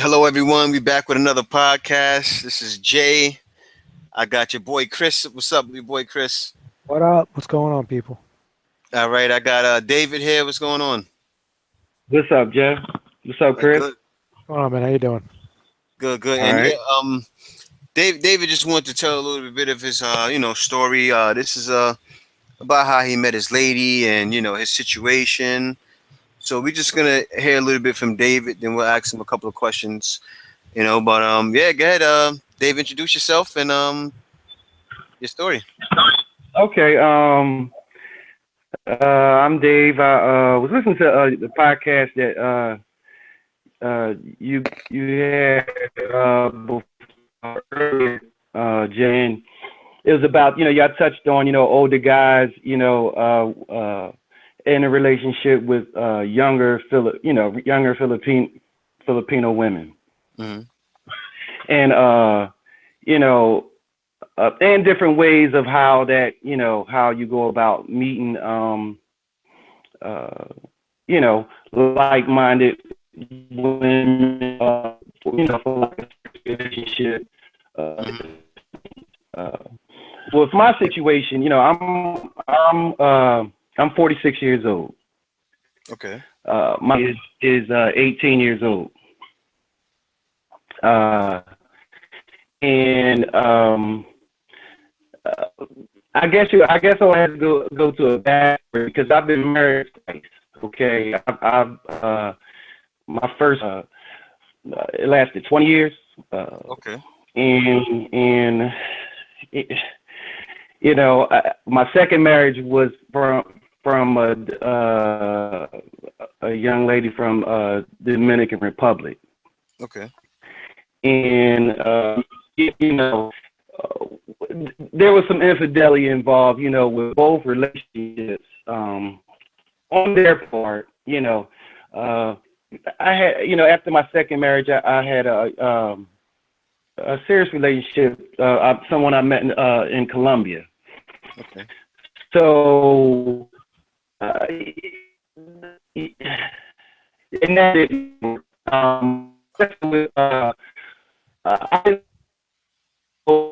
Hello, everyone. We back with another podcast. This is Jay. I got your boy Chris. What's up, your boy Chris? What up? What's going on, people? All right, I got David here. What's going on? What's up, Jeff? What's up, Chris? Good, What's going on, man? How you doing? good. All And right. yeah, David just wanted to tell a little bit of his, story. This is about how he met his lady and his situation. So we're just gonna hear a little bit from David, then we'll ask him a couple of questions. But yeah, go ahead, Dave. Introduce yourself and your story. Okay. I'm Dave. I was listening to the podcast that you had before earlier, Jane. It was about y'all touched on older guys in a relationship with younger Filipino women, Hmm. and and different ways of how that how you go about meeting like-minded women for like a relationship. Uh, Hmm. uh, with my situation, I'm 46 years old. Okay. My is 18 years old. Uh, and uh, I guess I'll have to go to a backward because I've been married twice. Okay, I've my first it lasted 20 years, Okay. and it, my second marriage was from a young lady from Dominican Republic, Okay. and you know uh, there was some infidelity involved, with both relationships. On their part, uh, I had, after my second marriage, I had a serious relationship. Someone I met in Colombia. Okay. So, and that didn't. With, I didn't know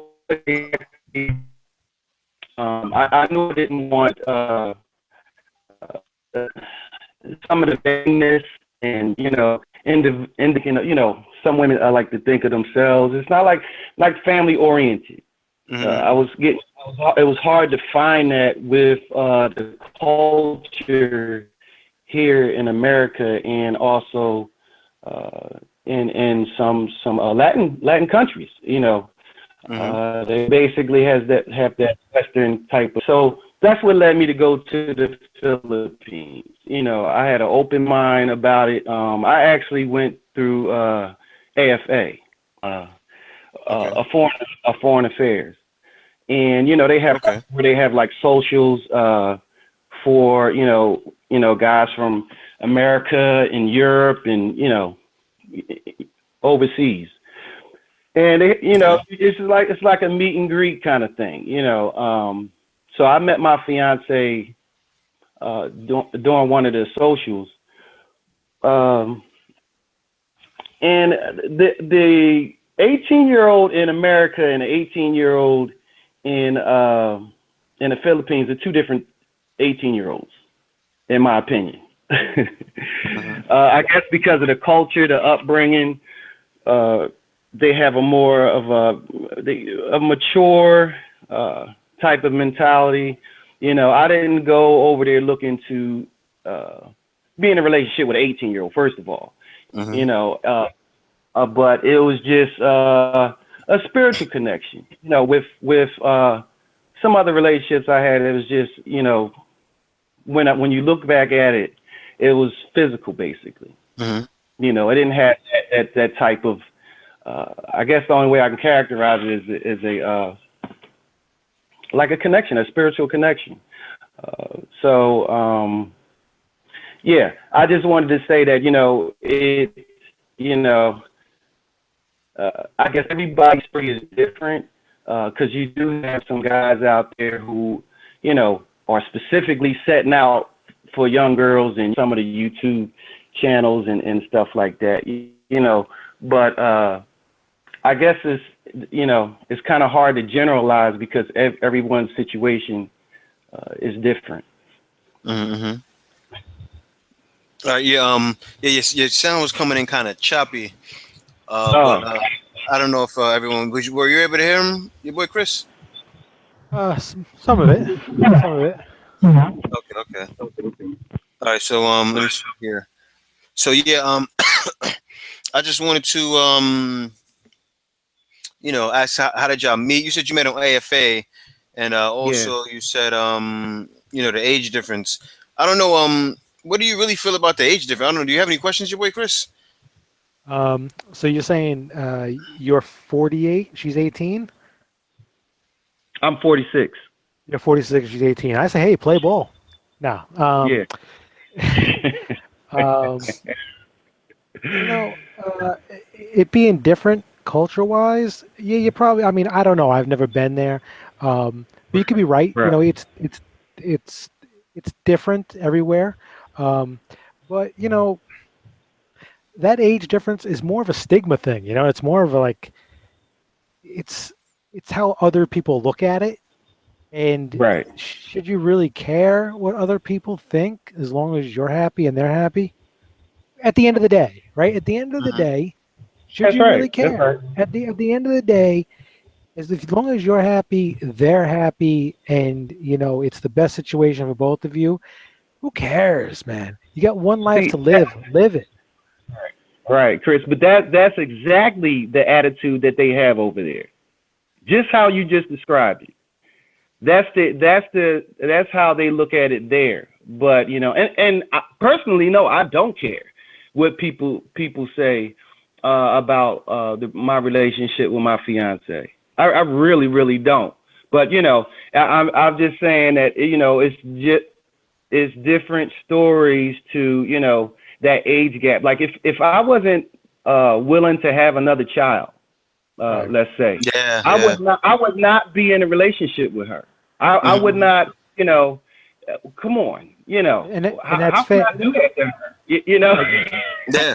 I knew I didn't want uh, some of the vagueness and some women like to think of themselves. It's not like family oriented. I Hmm. was getting. It was hard to find that with the culture here in America and also in some Latin countries. Hmm. They basically have that Western type of. So that's what led me to go to the Philippines. I had an open mind about it. I actually went through AFA, uh, Okay. a foreign affairs, and they have Okay. where they have like socials for guys from America and Europe and overseas. And Okay. it's like a meet and greet kind of thing. So I met my fiance during one of the socials, um, and the 18-year-old in America and the 18-year-old in the Philippines are two different 18-year-olds, in my opinion. Hmm. I guess because of the culture, the upbringing, uh, they have a more of a mature type of mentality. I didn't go over there looking to be in a relationship with an 18-year-old. First of all, Hmm. you know, but it was just a spiritual connection. With some other relationships I had, it was just when you look back at it, it was physical basically. Hmm. It didn't have that type of. I guess the only way I can characterize it is a like a connection, a spiritual connection. So yeah, I just wanted to say that you know, I guess everybody's story is different because you do have some guys out there who are specifically setting out for young girls and some of the YouTube channels and stuff like that. but I guess it's it's kind of hard to generalize because everyone's situation is different. Mm-hmm. Yeah, your sound was coming in kind of choppy. But I don't know if everyone were you able to hear him, your boy Chris? Some of it. Some of it. Okay. All right, so let me see here. So yeah, I just wanted to ask how did y'all meet? You said you met on AFA, and also you said the age difference. I don't know what do you really feel about the age difference? I don't know. Do you have any questions, your boy Chris? So you're saying you're 48, she's 18? I'm 46. You're 46, she's 18. I say, hey, play ball. No. Yeah. It being different culture-wise, yeah, you probably. I mean, I don't know. I've never been there, but you could be right. Right. It's different everywhere, but that age difference is more of a stigma thing. It's more of a like, it's how other people look at it. And Right. should you really care what other people think as long as you're happy and they're happy? At the end of the day, right? At the end of the day, should That's you right. really care? That's right. At the end of the day, as long as you're happy, they're happy, and it's the best situation for both of you. Who cares, man? You got one life to live. Live it. Right, Chris. But that's exactly the attitude that they have over there. Just how you just described it. That's how they look at it there. But and I, personally, no, I don't care what people say about my relationship with my fiance. I really, really don't. But I'm just saying that it's different stories to that age gap. Like if I wasn't willing to have another child, Right. let's say, Yeah, I would not be in a relationship with her. I would not. Come on. And that's how fair. can I do that to her? Yeah.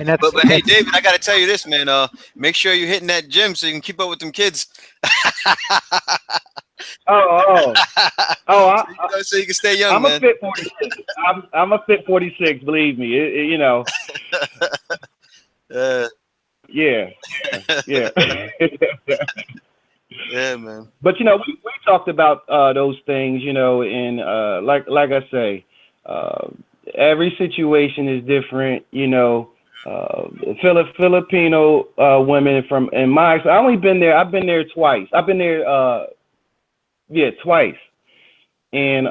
And that's- But hey, David, I got to tell you this, man. Make sure you're hitting that gym so you can keep up with them kids. Oh. So you can stay young, I'm man. a fit 46. I'm a fit 46. Believe me. Yeah. Yeah, man. But we talked about those things, and like I say, every situation is different. Filipino women in my. I only been there. I've been there twice. I've been there, twice, and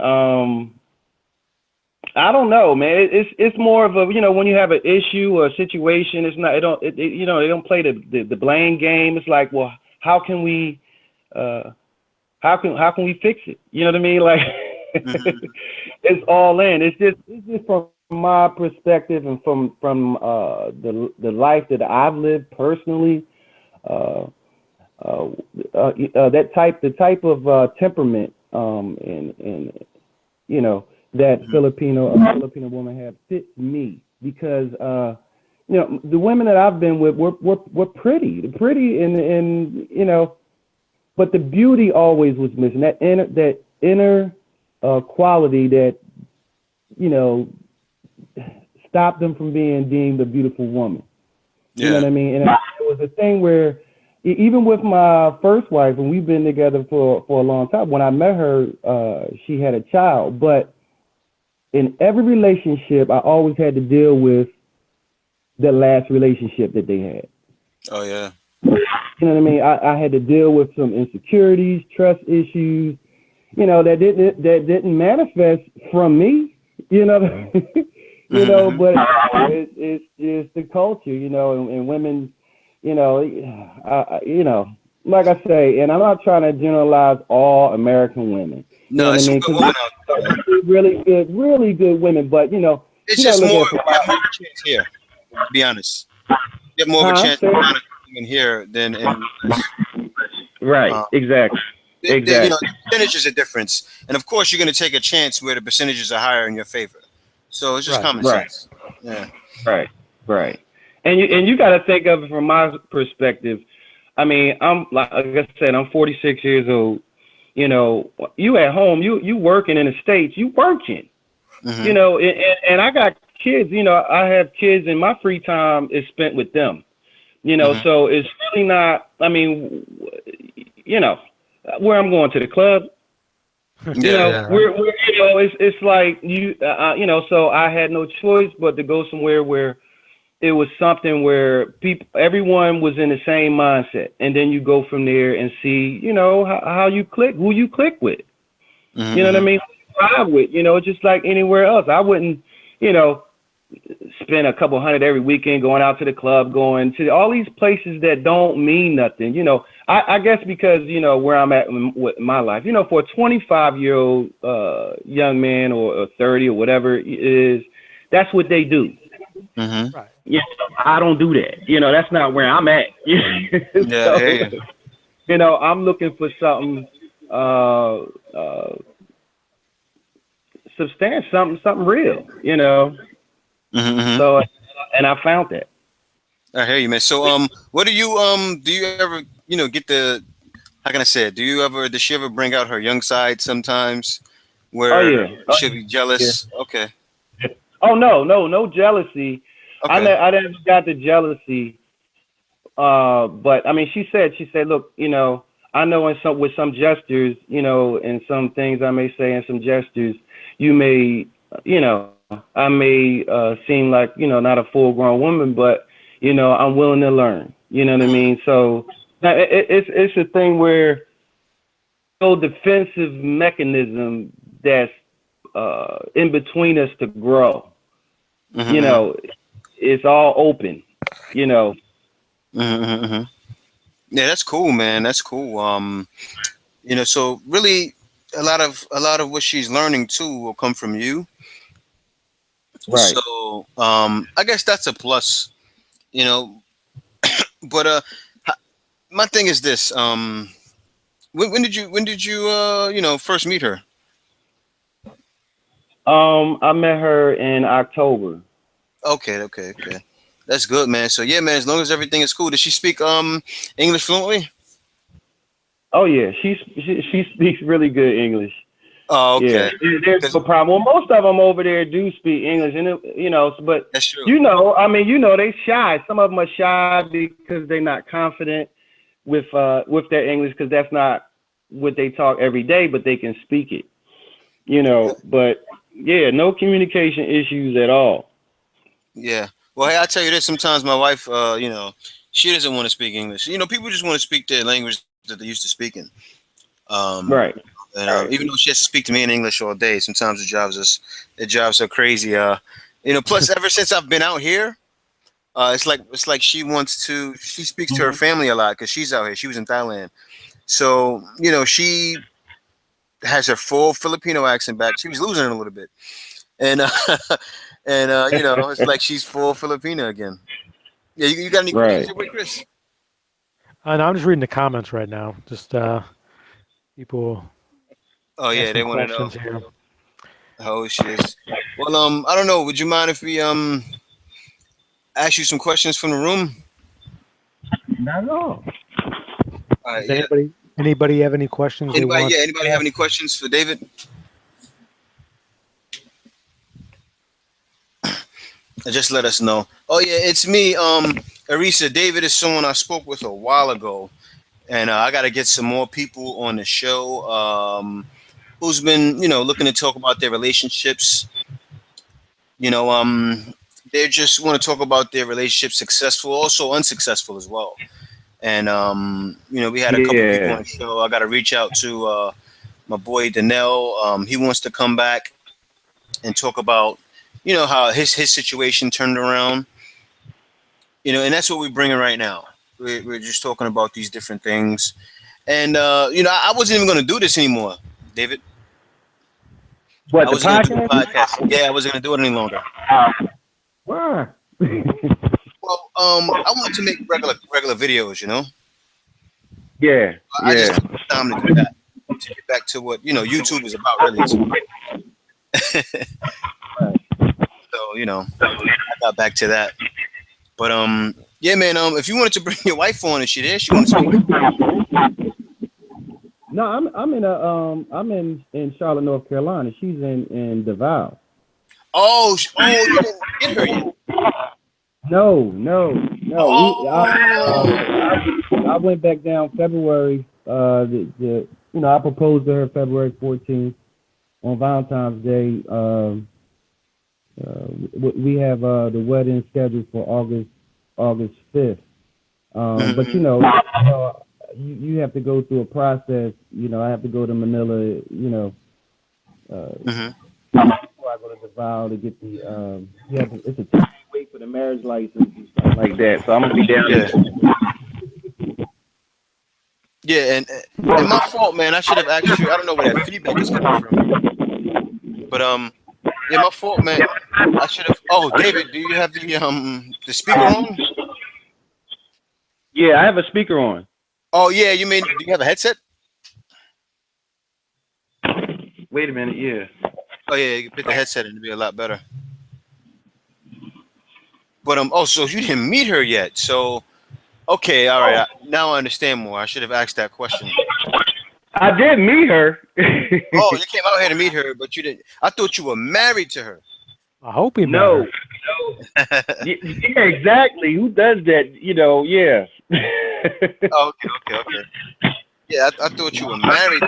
I don't know, man. It's more of a when you have an issue or a situation, it's not. They don't play the blame game. It's like, well, how can we fix it? You know what I mean? Like it's all in. It's just from my perspective and from the life that I've lived personally. The type of temperament and that Filipino woman had fits me because the women that I've been with were pretty and but the beauty always was missing, that inner quality that stopped them from being deemed a beautiful woman. You know what I mean? And it was a thing where even with my first wife, and we've been together for a long time, when I met her, she had a child. But in every relationship, I always had to deal with the last relationship that they had. Oh, yeah. You know what I mean? I had to deal with some insecurities, trust issues, that didn't manifest from me, but it's just the culture, and women, like I say, and I'm not trying to generalize all American women. No, it's some good women out there. Really good women, but it's just more of a chance here. To be honest, you have more of a chance in here than in. Right. Exactly. The percentages are different, and of course, you're going to take a chance where the percentages are higher in your favor. So it's just common sense. Yeah. Right. And you got to think of it from my perspective. I mean, I'm like I said, I'm 46 years old. You know, you at home, you working in the States, you working. Mm-hmm. You know, and I got kids. You know, I have kids, and my free time is spent with them. You know, Mm-hmm. so it's really not. I mean, you know, where I'm going to the club. You know, Yeah. we're you know, it's like you know, so I had no choice but to go somewhere where it was something where everyone was in the same mindset, and then you go from there and see, you know, how you click, who you click with. Mm-hmm. You know what I mean? Vibe with, you know, just like anywhere else. I wouldn't, you know, spend a couple hundred every weekend going out to the club, going to all these places that don't mean nothing. You know, I guess because, you know, where I'm at with my life, you know, for a 25-year-old young man or 30 or whatever it is, that's what they do. Mm-hmm. Right. You know, I don't do that. You know, that's not where I'm at. Yeah, So, yeah. you know, I'm looking for something substantial, something real, you know. Mm-hmm. So, and I found that. I hear you, man. So, what do you ever, you know, get the, how can I say it? Does she ever bring out her young side sometimes Oh where yeah, she'll be yeah. jealous? Okay. Oh no jealousy. Okay. I never got the jealousy. But I mean, she said, look, you know, I know with some gestures, you know, and some things I may say in some gestures, you may, you know, I may seem like, you know, not a full grown woman, but you know, I'm willing to learn. You know what I mean? So it's a thing where no defensive mechanism that's in between us to grow. You Mm-hmm. know, it's all open. You know. Mm-hmm. Mm-hmm. Yeah, that's cool, man. That's cool. You know, so really, a lot of what she's learning too will come from you. Right. So, I guess that's a plus. You know, but h- my thing is this. When did you you know, first meet her? I met her in October. Okay, okay, okay. That's good, man. So yeah, man. As long as everything is cool, does she speak English fluently? Oh yeah, she speaks really good English. Oh, Yeah, okay. there's Because no problem. Well, most of them over there do speak English, and you know, but that's true. you know, I mean, you know, they shy. Some of them are shy because they're not confident with their English because that's not what they talk every day, but they can speak it. You know, but yeah, no communication issues at all. Yeah. Well, hey, I tell you this. Sometimes my wife, you know, she doesn't want to speak English. You know, people just want to speak their language that they're used to speaking. Um, Right. and even though she has to speak to me in English all day, sometimes it drives her crazy. You know, plus ever since I've been out here, it's like she speaks to her Mhm. family a lot because she's out here. She was in Thailand, so you know she has her full Filipino accent back. She was losing it a little bit, and and you know it's like she's full Filipino again. Yeah, you got any questions Right. here, wait, Chris? And I'm just reading the comments right now. Just people Oh yeah, they asking want to know questions here. how she is. Well, I don't know. Would you mind if we ask you some questions from the room? Not at all. All right, Does yeah. anybody have any questions they Anybody? want Yeah. to Anybody have ask? any questions for David? Just let us know. Oh yeah, it's me. Arisa. David is someone I spoke with a while ago, and I got to get some more people on the show. Who's been, you know, looking to talk about their relationships. You know, they just want to talk about their relationship, successful, also unsuccessful as well. And you know, we had a couple people on Yeah. the show. I got to reach out to my boy Danell. He wants to come back and talk about, you know, how his situation turned around. You know, and that's what we're bringing right now. We're just talking about these different things. And you know, I wasn't even going to do this anymore, David. What I the wasn't going to do the podcast? podcast. Yeah, I wasn't going to do it any longer. Why? Well, I wanted to make regular videos. You know, Yeah. I just Yeah. didn't have time to do that. To get back to what, you know, YouTube is about, really. So, so you know, I got back to that. But yeah, man. If you wanted to bring your wife on and shit, there she wants to. No, I'm in Charlotte, North Carolina. She's in Deville. Oh, you didn't get her yet. No. Oh. I went back down February. I proposed to her February 14th on Valentine's Day. We have the wedding scheduled for August 5th. But you have to go through a process. I have to go to Manila. Before I go to Deville to get the it's a 2 wait for the marriage license and stuff like that. So I'm gonna be down there. Yeah, and my fault, man. I should have asked you. I don't know where that feedback is coming from. But yeah, my fault, man. I should have. Oh, David, do you have the speaker on? Yeah, I have a speaker on. Oh yeah, you mean do you have a headset? Wait a minute, yeah. Oh yeah, you can put the headset in, it'd be a lot better. But oh, so you didn't meet her yet? So okay, all right. Now I understand more. I should have asked that question. I did meet her. Oh, you came out here to meet her, but you didn't. I thought you were married to her. I hope he No. Yeah, exactly. Who does that? Yeah. Okay. Yeah, I thought you were married.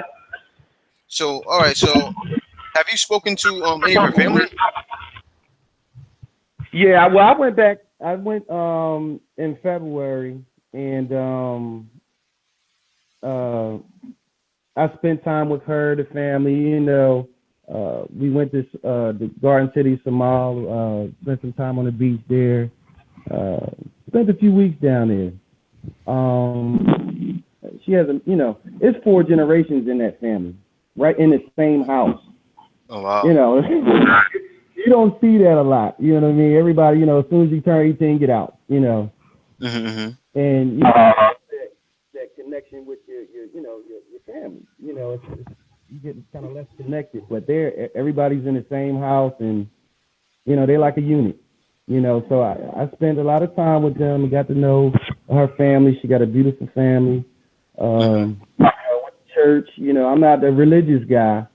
So, all right. So, have you spoken to any of her family? Yeah. Well, I went back. I went in February, and I spent time with her, the family. We went to the Garden City, Somal. Spent some time on the beach there. Spent a few weeks down there. She has it's 4 generations in that family, right in the same house. Oh wow. You don't see that a lot. You know what I mean? Everybody, as soon as you turn 18, get out. Mm-hmm. And that connection with your family. You get kind of less connected, but everybody's in the same house, and they're like a unit. So I spent a lot of time with them and got to know her family. She got a beautiful family. Went to church. I'm not a religious guy.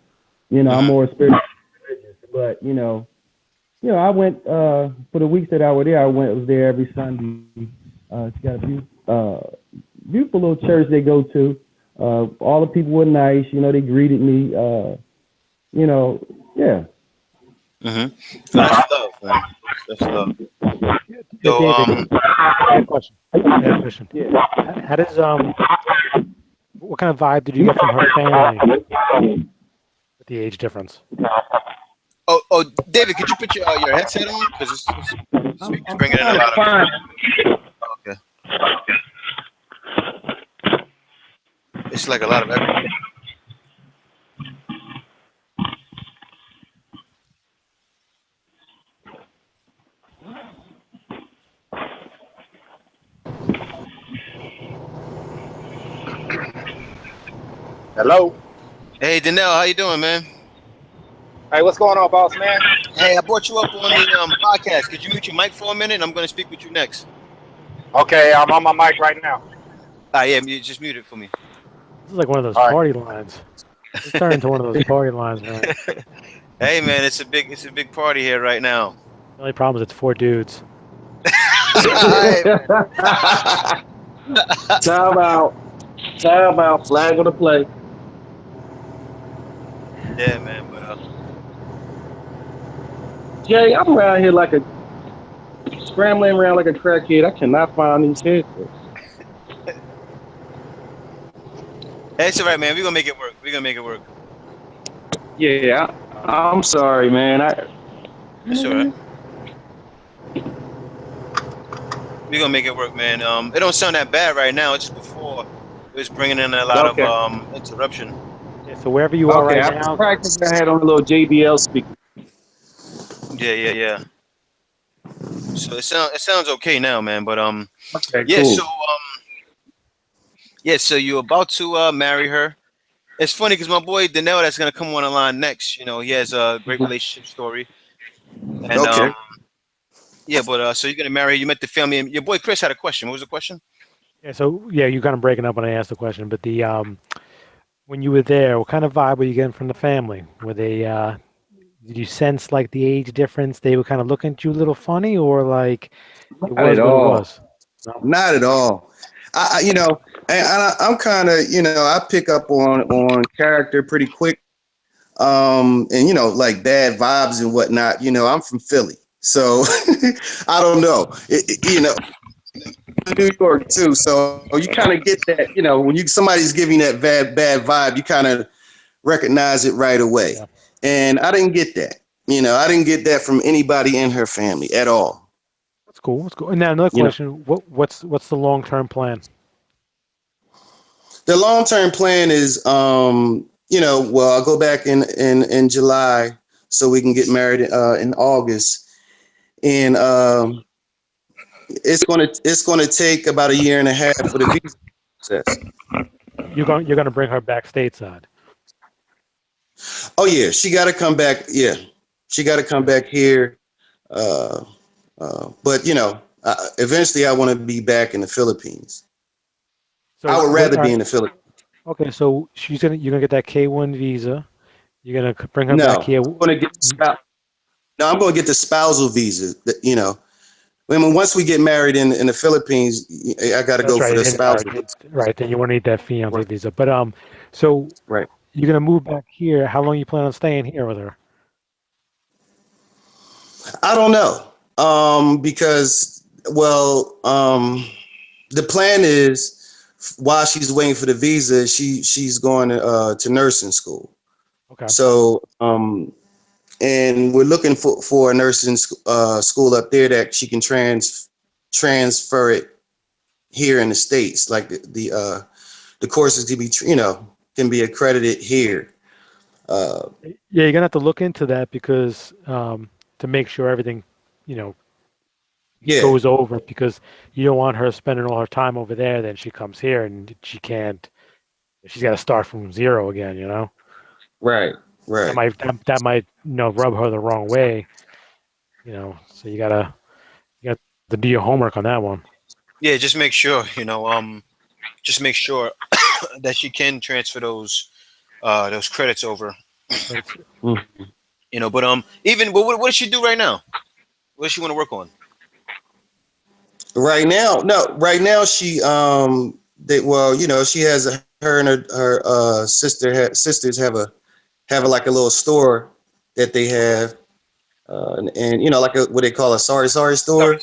I'm more spiritual religious. But I went for the weeks that I was there. I was there every Sunday. She got a beautiful little church they go to. All the people were nice. They greeted me. Yeah. That's love, man. That's love. So, question. Yeah. How does what kind of vibe did you get from her family with the age difference? Oh, David, could you put your headset on? Because it's bringing in a lot of. Okay. It's like a lot of everything. Hello. Hey, Danelle, how you doing, man? Hey, what's going on, boss man? Hey, I brought you up on the podcast. Could you mute your mic for a minute? I'm going to speak with you next. Okay, I'm on my mic right now. Yeah, you just mute it for me. This is like one of those party lines. It's turned into one of those party lines, man. Hey, man, it's a big party here right now. The only problem is it's 4 dudes. Time out. Flag on the play. Yeah, man, but Jay, I'm around here like scrambling around like a crackhead. I cannot find these headsets. hey, it's all right, man. We're gonna make it work. Yeah, I'm sorry, man. It's all right. We're gonna make it work, man. It don't sound that bad right now. It's just before it was bringing in a lot of interruption. Yeah, so wherever you are right now, Practicing, I had on a little JBL speaker. Yeah. So it sounds okay now, man. But Okay, yeah. cool. So yeah. So you're about to marry her. It's funny because my boy Danelle that's gonna come on the line next. He has a great relationship story. And Yeah, but so you're gonna marry? You met the family, and your boy Chris had a question. What was the question? Yeah, so yeah, you kind of breaking up when I asked the question, but the when you were there, what kind of vibe were you getting from the family? Were they did you sense like the age difference? They were kind of looking at you a little funny, or like it Not at was what it all. was? No? Not at all. You know, I'm kind of, you know, I pick up on character pretty quick. And you know, like bad vibes and whatnot. You know, I'm from Philly, so I don't know. You know, New York too. So you kind of get that. You know, when you somebody's giving that bad vibe, you kind of recognize it right away. Yeah, And I didn't get that. You know, I didn't get that from anybody in her family at all. that's cool. That's cool. And now another You know, question: what's the long term plan? the long term plan is, you know, well, I'll go back in July so we can get married in August, and it's gonna take about a year and a half for the visa process. You're gonna bring her back stateside. Oh yeah, she got to come back. Yeah, she got to come Good. back here. Uh, but you know, eventually I want to be back in the Philippines. So I would what? rather All be right. in the Philippines. Okay, so you're gonna get that K1 visa. You're gonna bring her back No, here. I'm gonna get no, I'm gonna get the spousal visa. You know, I mean, once we get married in the Philippines, I got to That's go for right. the And, all right, spousal visa. right. Then you want to need that fiance Right. visa. But so Right. you're gonna move back here. How long you plan on staying here with her? I don't know. Because well, the plan is while she's waiting for the visa, she's going to nursing school. Okay. So and we're looking for a nursing school up there that she can transfer it here in the States, like the courses to be you know can be accredited here. Uh, Yeah, you're gonna have to look into that because to make sure everything, you know, yeah, goes over because you don't want her spending all her time over there. Then she comes here and she can't. She's got to start from zero again. You know, right, that right. might rub her the wrong way. You know, so you got to do your homework on that one. Yeah, just make sure just make sure that she can transfer those credits over. But it's, But even what does she do right now? What does she want to work on? Right now, no. Right now, she they well, you know, she has her and her sisters have like a little store that they have, and you know, like what they call a sorry store. Sorry.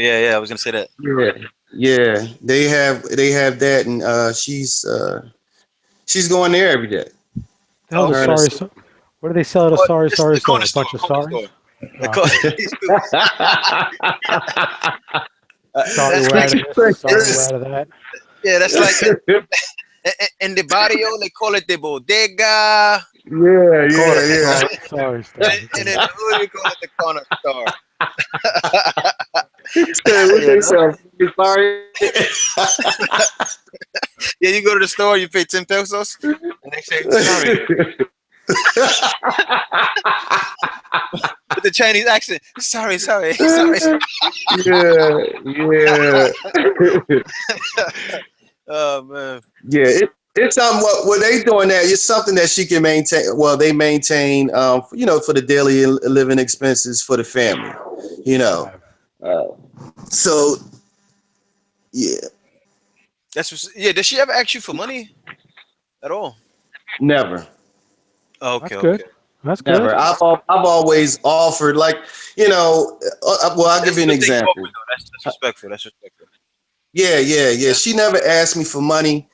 Yeah, yeah. I was gonna say that. Yeah, yeah. They have that, and she's going there every day. the hell's Oh, a Her okay. and her sorry? sister. What do they sell at a Oh, sorry this is the store? corner A store. bunch of Corner sorries. store. The Oh, co- okay. Sorry, that's we're like out of this. Sorry, we're out of that. yeah, that's like in the barrio they call it the bodega, Yeah, Call it a yeah, sorry store. and Okay. in the hood we call it the corner store. yeah. What You they know? sell? Sorry. Yeah, you go to the store, you pay 10 pesos, and they say sorry with the Chinese accent. Sorry. Yeah, yeah. Oh man. Yeah, it's something what they doing that. It's something that she can maintain. Well, they maintain, you know, for the daily living expenses for the family. You know, Right. uh, so yeah, Yeah. Does she ever ask you for money at all? never, That's Okay. good. That's never. good. I've always offered, like, you know, well, I'll give That's you a an good thing to offer example. though. That's respectful. That's respectful. Yeah. Yeah. She never asked me for money.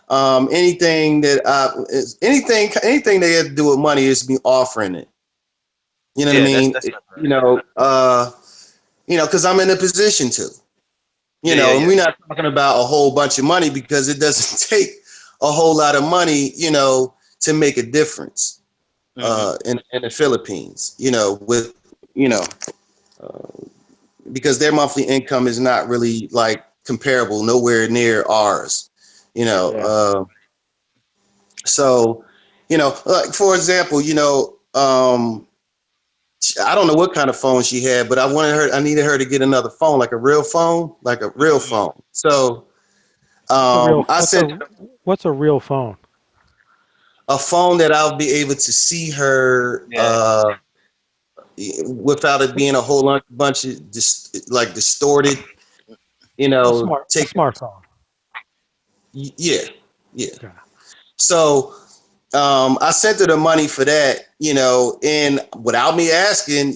Anything that anything they had to do with money is me offering it. You know what I Yeah. That's mean? that's not bad. Because I'm in a position to. Yeah. Yeah. And Yeah. we're not talking about a whole bunch of money because it doesn't take a whole lot of money, to make a difference Mm-hmm. in the Philippines, with, you know, uh, because their monthly income is not really like comparable, nowhere near ours, you know. Yeah. So, like for example, I don't know what kind of phone she had, but I needed her to get another phone, like a real phone, like a real phone. So What's a real phone? a phone that I'll be able to see her Yeah. without it being a whole bunch of distorted, A smartphone. Yeah. Okay. So I sent her the money for that, and without me asking,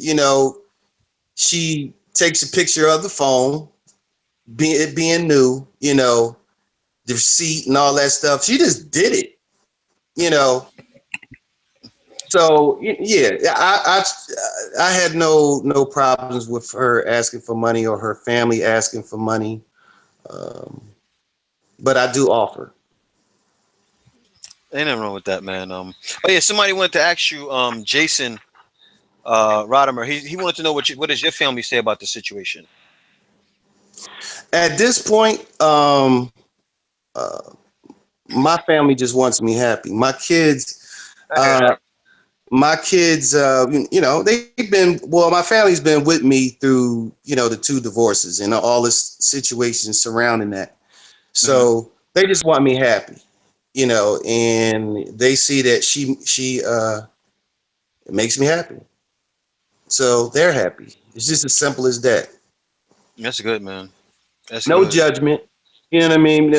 she takes a picture of the phone, it being new, the receipt and all that stuff. She just did it, So yeah, I had no problems with her asking for money or her family asking for money, but I do offer. Ain't nothing wrong with that, man. Oh yeah, somebody wanted to ask you, Jason Rodimer. He wanted to know what does your family say about the situation? At this point, my family just wants me happy. My kids, my family's been with me through, the 2 divorces and all this situations surrounding that. So they just want me happy, and they see that she it makes me happy. So they're happy. It's just as simple as that. That's good, man. That's No good. judgment. You know what I mean?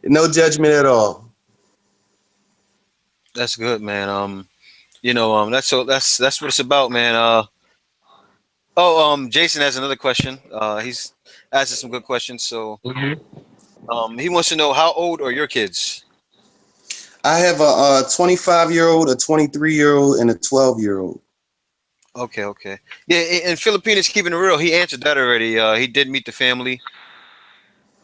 No judgment at all. That's good, man. That's what it's about, man. Jason has another question. He's asking some good questions. So, he wants to know, how old are your kids? I have a 25-year-old, a 23-year-old, and a 12-year-old. Okay. Yeah, and Filipinos keeping it real. He answered that already. He did meet the family.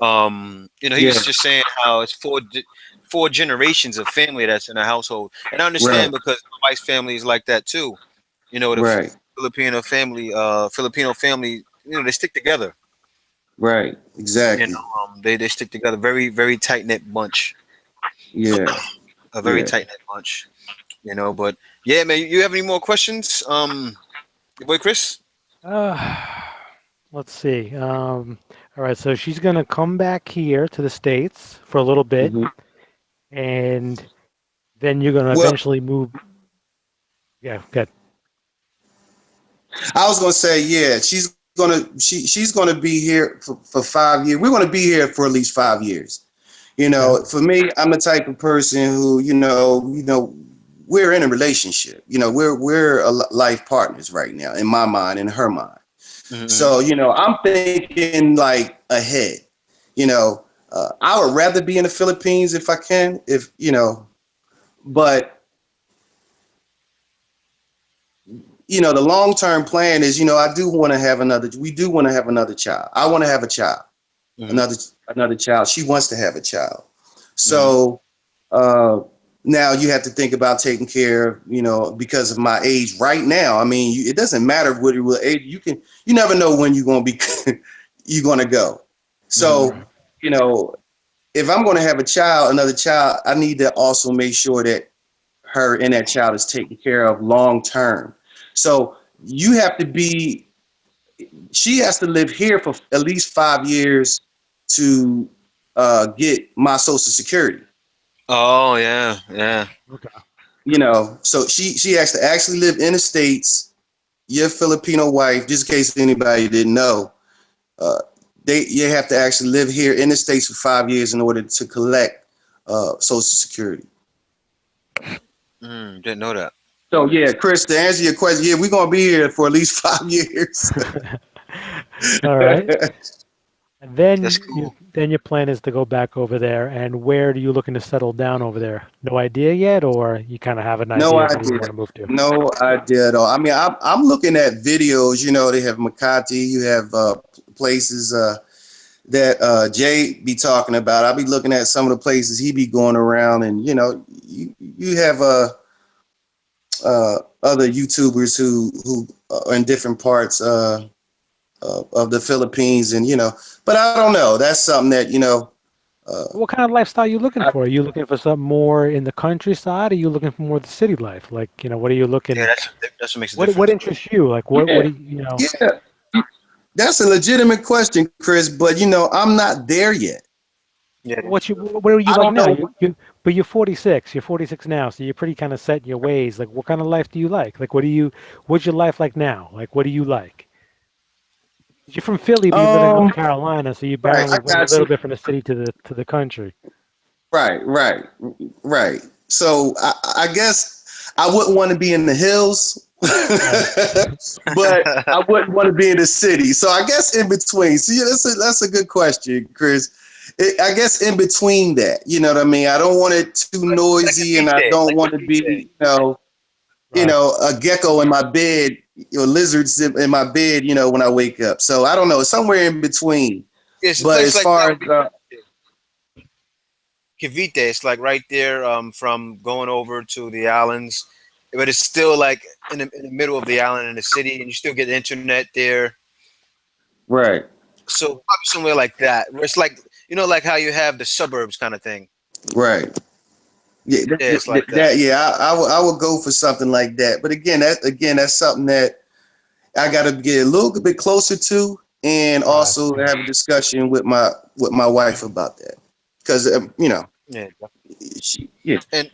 He was just saying how it's four generations of family that's in a household, and I understand because my wife's family is like that too. The Filipino family, they stick together. Right. Exactly. They stick together, very very tight knit bunch. Yeah. A very tight knit bunch. But yeah, man, you have any more questions? Your boy Chris. Let's see. All right, so she's gonna come back here to the States for a little bit, and then you're gonna eventually move. Yeah, good. I was gonna say, yeah, she's gonna be here for 5 years. We're gonna be here for at least 5 years. For me, I'm the type of person who, we're in a relationship. We're life partners right now, in my mind, in her mind. So, I'm thinking like ahead. I would rather be in the Philippines if I can, but the long-term plan is, we do want to have another child. I want to have a child, another child. She wants to have a child. So, now you have to think about taking care of, because of my age right now. I mean, it doesn't matter what age you never know when you're going to be, you're going to go. So, if I'm going to have another child, I need to also make sure that her and that child is taken care of long term. So she has to live here for at least 5 years to get my Social Security. Oh yeah. Okay. So she has to actually live in the States. Your Filipino wife, just in case anybody didn't know, you have to actually live here in the States for 5 years in order to collect Social Security. Didn't know that. So yeah, Chris, to answer your question, yeah, we're gonna be here for at least 5 years. All right. And then That's cool. then your plan is to go back over there. And where are you looking to settle down over there? No idea yet, or you kind of have an idea No where idea. you want to move to? No idea at all. I mean, I'm looking at videos. They have Makati. You have places that Jay be talking about. I'll be looking at some of the places he be going around, and you have other YouTubers who are in different parts of the Philippines, and but I don't know. That's something that What kind of lifestyle are you looking for? Are you looking for something more in the countryside? Or are you looking for more the city life? Like, what are you looking? Yeah, that's what makes a What difference. interests you? Like, what do you know? Yeah, that's a legitimate question, Chris. But I'm not there yet. Yeah, What are you I like don't now? know. But you're 46. You're 46 now, so you're pretty kind of set in your ways. Like, what kind of life do you like? Like, what's your life like now? Like, what do you like? You're from Philly, but you live in North Carolina, so you Right, barely I went a got you. little bit from the city to the country. Right. So I guess I wouldn't want to be in the hills, but I wouldn't want to be in the city. So I guess in between. See, that's a good question, Chris. I guess in between that, you know what I mean. I don't want it too noisy, and I don't want to be, Right. a gecko in my bed, lizards in my bed, when I wake up. So I don't know, somewhere in between. it's a But place as like far as Cavite. It's like right there from going over to the islands, but it's still like in the middle of the island in the city, and you still get internet there. right. So probably somewhere like that, where it's like like how you have the suburbs kind of thing. Right. Yeah, Yeah, it's like that. I would go for something like that. But that's something that I got to get a little bit closer to, and Right. also have a discussion with my wife about that, because Yeah, yeah. and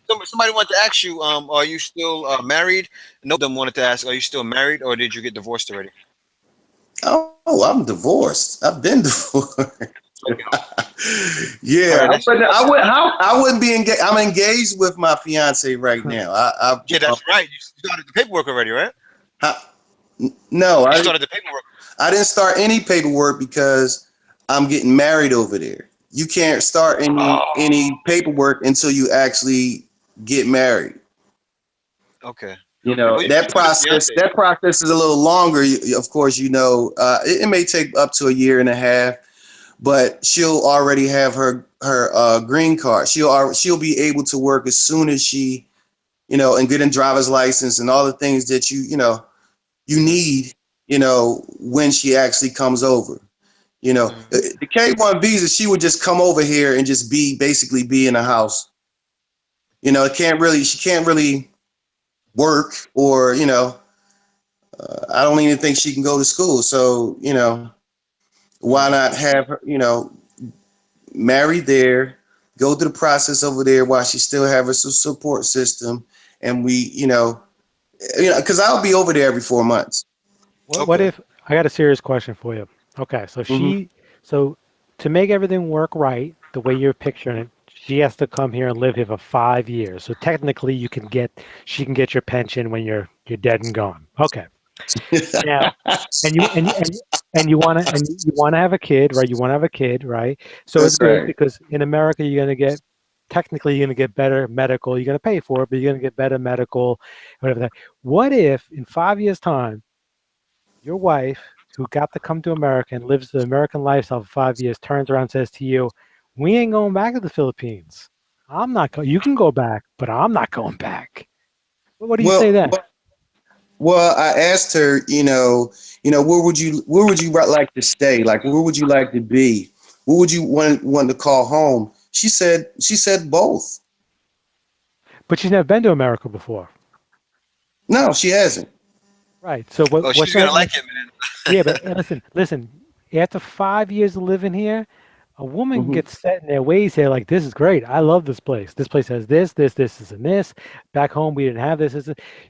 somebody wanted to ask you, are you still married? No, them wanted to ask, are you still married, or did you get divorced already? Oh, I'm divorced. I've been divorced. Yeah, All right, I wouldn't be engaged. I'm engaged with my fiance right now. yeah, that's right. You started the paperwork already, right? No, You started the paperwork. I didn't start any paperwork because I'm getting married over there. You can't start any paperwork until you actually get married. Okay. Well, Well, you that still the process fiance. that process is a little longer. Of course, it may take up to a year and a half, but she'll already have her green card. She'll be able to work as soon as she, and get a driver's license and all the things that you need, when she actually comes over. The K-1 visa, she would just come over here and just basically be in a house. She can't really work, or I don't even think she can go to school. So why not have her married there, go through the process over there while she still have a support system, and we because I'll be over there every 4 months. What if I got a serious question for you? Okay, so so to make everything work right, the way you're picturing it, she has to come here and live here for 5 years. So technically, she can get your pension when you're dead and gone. Okay. Now, and you want to have a kid, right? You want to have a kid, right? So it's That's good right. because in America, you're gonna get better medical. You're gonna pay for it, but you're gonna get better medical, whatever that. What if in 5 years' time, your wife, who got to come to America and lives the American lifestyle for 5 years, turns around and says to you, "We ain't going back to the Philippines. I'm not going. You can go back, but I'm not going back." What do you say Well, then? well, I asked her, where would you like to stay? Like, where would you like to be? What would you want to call home? She said both. But she's never been to America before, No, she hasn't. right? So Oh, what's she's gonna that like like? it, man. Yeah, but listen. After 5 years of living here, a woman Mhm. gets set in their ways here. Like, this is great. I love this place. This place has this, and this. Back home, we didn't have this.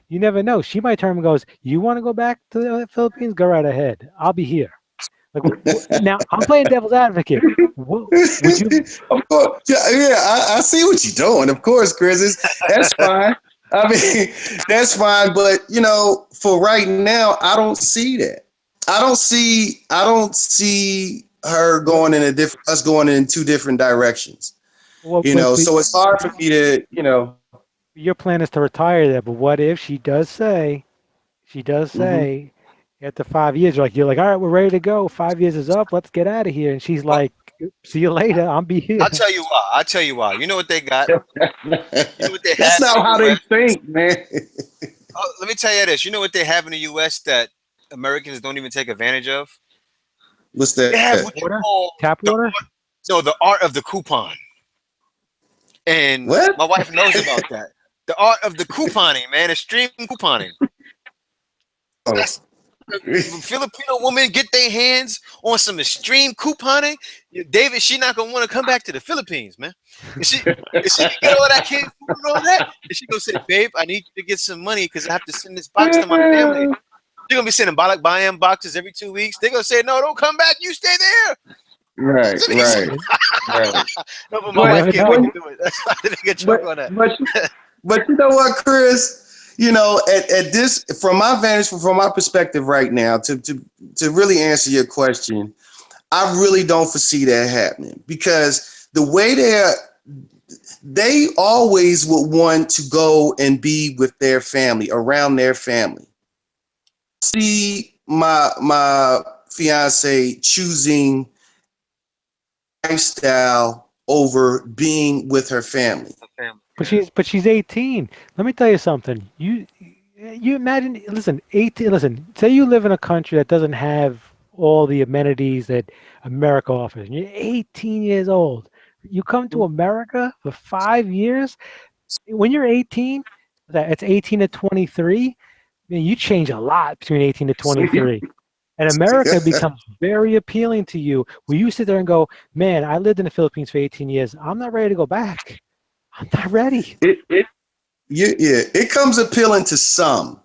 You never know. She might turn and goes, "You want to go back to the Philippines? Go right ahead. I'll be here." Like, now I'm playing devil's advocate. Would you? Of course, yeah, I see what you're doing. Of course, Chris, that's fine. I mean, that's fine. But for right now, I don't see that. I don't see her going in us going in two different directions. Well, So it's hard for me to. your plan is to retire there. But what if she does Mhm. say, after 5 years, you're like, all right, we're ready to go. 5 years is up. Let's get out of here. And she's Well, like, see you later. I'll be here. I'll tell you why. You know what they got? You know what they That's have in not how the they U.S. think, man. Let me tell you this. You know what they have in the U.S. that Americans don't even take advantage of? What's They have that? what you Water? call Tap the water? No, the art of the coupon. And What? my wife knows about that. The art of the couponing, man, extreme couponing. Oh. That's, Filipino women get their hands on some extreme couponing. David, she not gonna want to come back to the Philippines, man. If she get all that canned food and all that, and she gonna say, "Babe, I need you to get some money because I have to send this box to my family." They're gonna be sending buying boxes every 2 weeks. They're gonna say, "No, don't come back. You stay there." Right. No, but my wife can't But- wait to do it. That's why I didn't get choke on that. But you know what, Chris? You know, at this, from my vantage, from my perspective right now, to really answer your question, I really don't foresee that happening because the way they always would want to go and be with their family, around their family. See my fiance choosing lifestyle over being with her family. But she's 18. Let me tell you something. You imagine, listen, 18, listen, say you live in a country that doesn't have all the amenities that America offers. And you're 18 years old. You come to America for 5 years. When you're 18, it's 18 to 23. Man, you change a lot between 18 to 23. And America becomes very appealing to you. Where you sit there and go, man, I lived in the Philippines for 18 years. I'm not ready to go back. I'm not ready. It comes appealing to some.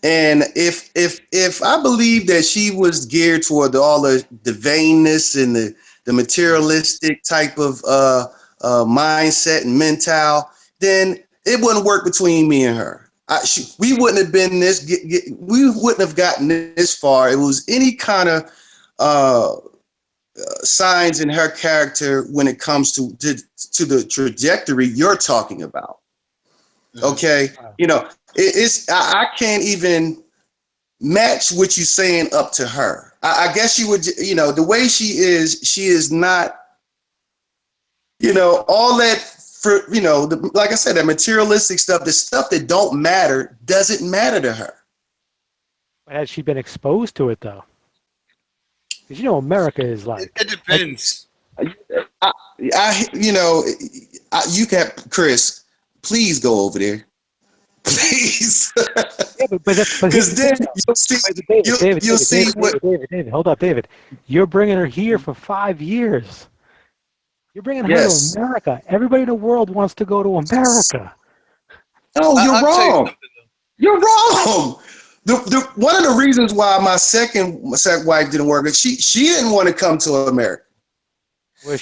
And if I believe that she was geared toward all the vainness and the materialistic type of mindset and mental, then it wouldn't work between me and her. We wouldn't have been we wouldn't have gotten this far. It was any kind of signs in her character when it comes to the trajectory you're talking about. Okay, you know, I can't even match what you're saying up to her. I guess you would, you know, the way she is not, you know, all that. For, you know, like I said, that materialistic stuff, the stuff that don't matter doesn't matter to her. Has she been exposed to it though? Because you know, America is like. It depends. You can, Chris. Please go over there, please. Yeah, but Because then you'll see. You'll see what. David, hold up, David. You're bringing her here for 5 years. You're bringing her to America. Everybody in the world wants to go to America. No, you're wrong. You're wrong. One of the reasons why my second wife didn't work is she didn't want to come to America.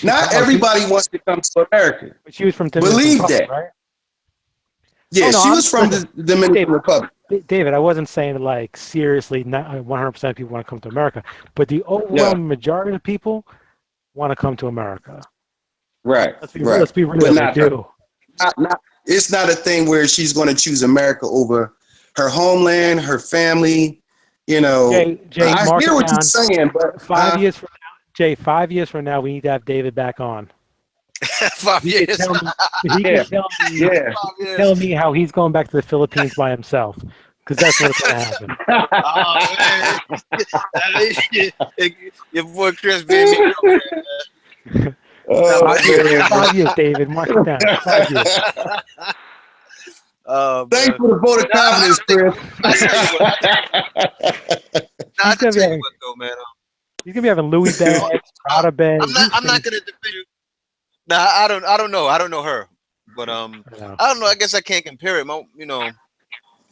Not everybody wants to come to America. But she was from Dominican Believe Republic, that. right? Yeah, she was from the Dominican Republic. David, I wasn't saying like seriously, not 100% of people want to come to America, but the overwhelming majority of people want to come to America. Right. Let's be real. But They do. It's not a thing where she's going to choose America over her homeland, her family. You know, Jay, I hear what you're saying, but 5 years from now, Jay, 5 years from now, we need to have David back on. 5 years. He can tell me how he's going back to the Philippines by himself, because that's what's going to happen. Oh, man. Your boy Chris baby. 5 years, David. Mark it down. 5 years. Thanks for the vote of confidence, Chris. He's gonna be having Louis bags, Prada bags. I'm not gonna defend you. Nah, I don't know. I don't know her, but I don't know. I guess I can't compare it. My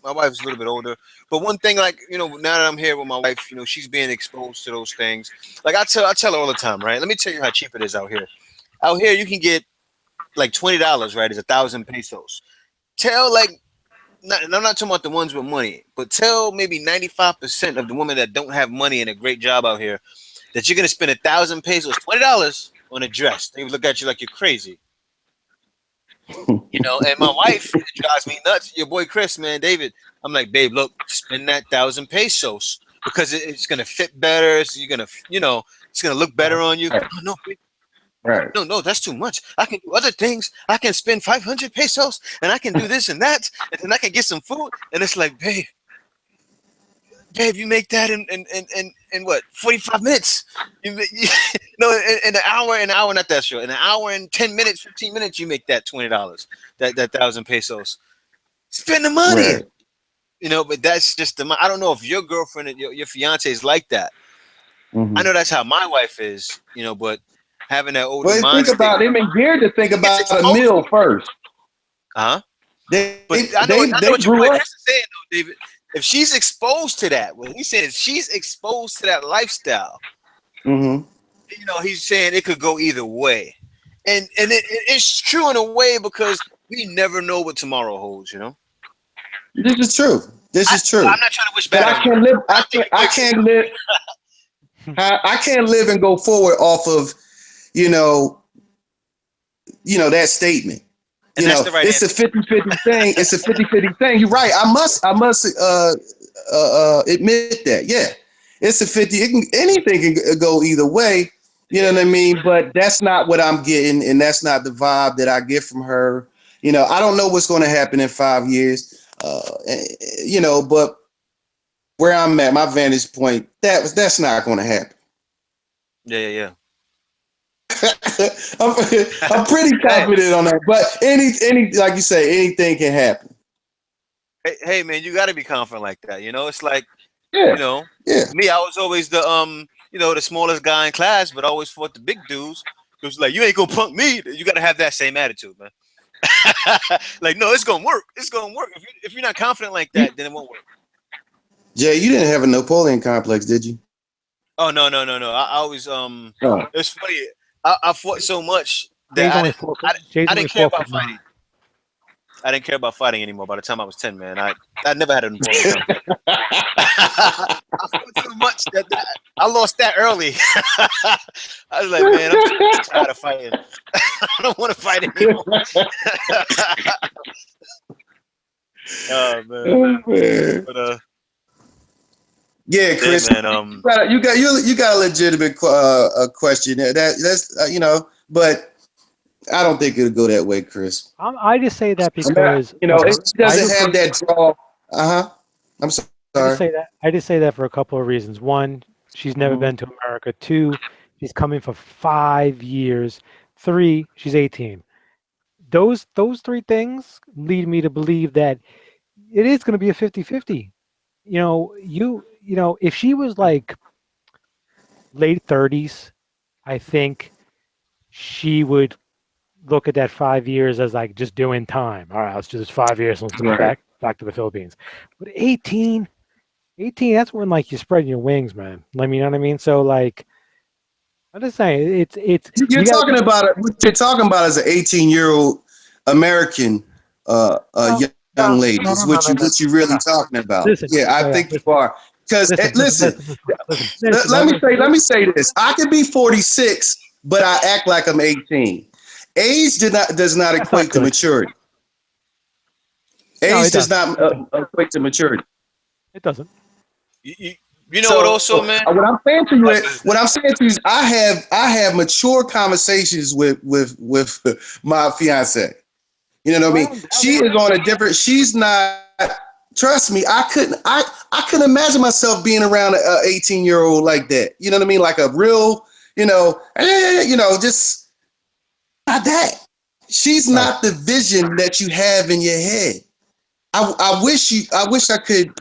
wife's a little bit older, but one thing, like, you know, now that I'm here with my wife, you know, she's being exposed to those things. Like I tell her all the time, right? Let me tell you how cheap it is out here. Out here, you can get like $20, right? Is 1,000 pesos. Tell and I'm not talking about the ones with money, but tell maybe 95% of the women that don't have money and a great job out here that you're gonna spend 1,000 pesos, $20 on a dress. They would look at you like you're crazy. You know, and my wife, it drives me nuts. Your boy Chris, man, David. I'm like, babe, look, spend that 1,000 pesos because it's gonna fit better. So you're gonna, you know, it's gonna look better on you. Right. Oh, no, babe. Right. No, that's too much. I can do other things. I can spend 500 pesos and I can do this and that, and then I can get some food. And it's like, babe, you make that in in what 45 minutes. No, in an hour, not that short. In an hour and 10 minutes, 15 minutes, you make that $20. That 1,000 pesos. Spend the money. Right. But that's just I don't know if your girlfriend and your fiance is like that. Mhm. I know that's how my wife is, but having that older Well, mind think about state. them and geared to think about It's a exposed. meal first. Huh? They But I know what your grew wife up. is saying, though, David. If she's exposed to that, when he says she's exposed to that lifestyle, hmm he's saying it could go either way. And it's true in a way because we never know what tomorrow holds, This is true. This is true. I'm not trying to wish But bad I on can't you. live. I can't live. I can't live and go forward off of, that statement. And that's the right it's answer. a 50-50 thing. It's a 50-50 thing. You're right. I must admit that. Yeah, it's a 50. Anything can go either way. You know what I mean? But that's not what I'm getting, and that's not the vibe that I get from her. I don't know what's going to happen in 5 years. But where I'm at, my vantage point, that's not going to happen. Yeah. I'm pretty confident on that. But any like you say, anything can happen. Hey, man, you got to be confident like that. It's like, Yeah. Yeah. me, I was always the the smallest guy in class, but I always fought the big dudes. It was like, you ain't gonna punk me. You got to have that same attitude, man. Like, no, it's gonna work. It's gonna work. If you're not confident like that, then it won't work. Jay, you didn't have a Napoleon complex, did you? Oh no. I always It's funny. I fought so much Jay's that only 4 foot. Jay's I only didn't care 4 about foot 9. fighting. I didn't care about fighting anymore. By the time I was 10, man, I never had a Napoleon complex. I fought so much that I lost that early. I was like, man, I'm tired of fighting. I don't want to fight anymore. Oh man. Oh, man. But Yeah, Chris. yeah, man. You got a legitimate question. That's but I don't think it'll go that way, Chris. I just say that because It doesn't have that draw. I'm sorry. I just say that for a couple of reasons. One, she's never Mhm. been to America. Two, she's coming for 5 years. 3, she's 18. Those 3 things lead me to believe that it is going to be a 50-50. If she was like late 30s, I think she would look at that 5 years as like just doing time. All right, let's do this 5 years. Let's go back to the Philippines. But 18, that's when like you're spreading your wings, man. You know what I mean? So like, I'm just saying, it's. You're talking about it. What you're talking about is an 18-year-old American young lady. Is what you really talking about? Listen, I think you are. Because listen, listen, let me say this. I could be 46, but I act like I'm 18. Age does not equate to maturity. Age does not equate to maturity. It doesn't. You know what? Also, man. What I'm saying to you is, I have mature conversations with my fiance. You know what I mean? She is on a different. She's not. Trust me, I couldn't imagine myself being around an 18-year-old like that. You know what I mean? Like a real, just not that. She's not the vision that you have in your head. I wish I could,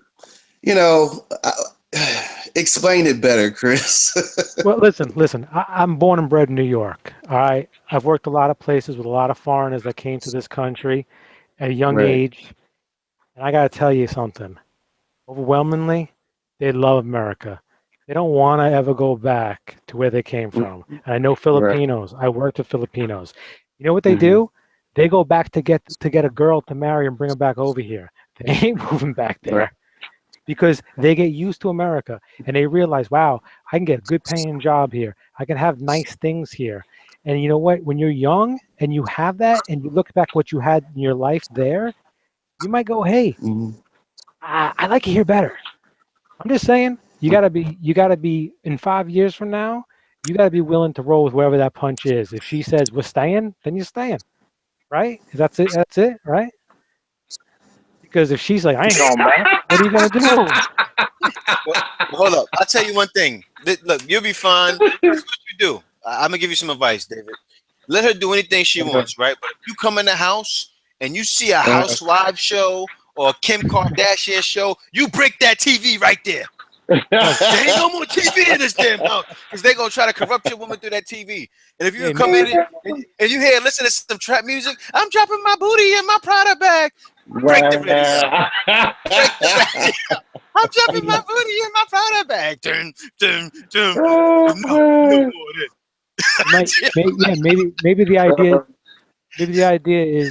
explain it better, Chris. Well, listen. I'm born and bred in New York. All right, I've worked a lot of places with a lot of foreigners that came to this country at a young age, and I got to tell you something. Overwhelmingly, they love America. They don't want to ever go back to where they came from. And I know Filipinos. I worked with Filipinos. You know what they do? They go back to get a girl to marry and bring her back over here. They ain't moving back there. Because they get used to America and they realize, wow, I can get a good paying job here. I can have nice things here. And you know what? When you're young and you have that and you look back what you had in your life there, you might go, hey, I like it here better. I'm just saying, you gotta be in 5 years from now, you gotta be willing to roll with wherever that punch is. If she says we're staying, then you're staying. Right? That's it, right? Because if she's like, I ain't going back, what are you gonna do? Well, hold up. I'll tell you one thing. Look, you'll be fine. Here's what you do. I'm gonna give you some advice, David. Let her do anything she wants, right? But if you come in the house and you see a housewife show or a Kim Kardashian show, you break that TV right there. There ain't no more TV in this damn house because they're gonna try to corrupt your woman through that TV. And if you come in and you hear listen to some trap music, I'm dropping my booty in my Prada bag. Break the radio. Break the radio. I'm dropping my booty in my Prada bag. Dun, dun, dun. No more of this. Maybe the idea is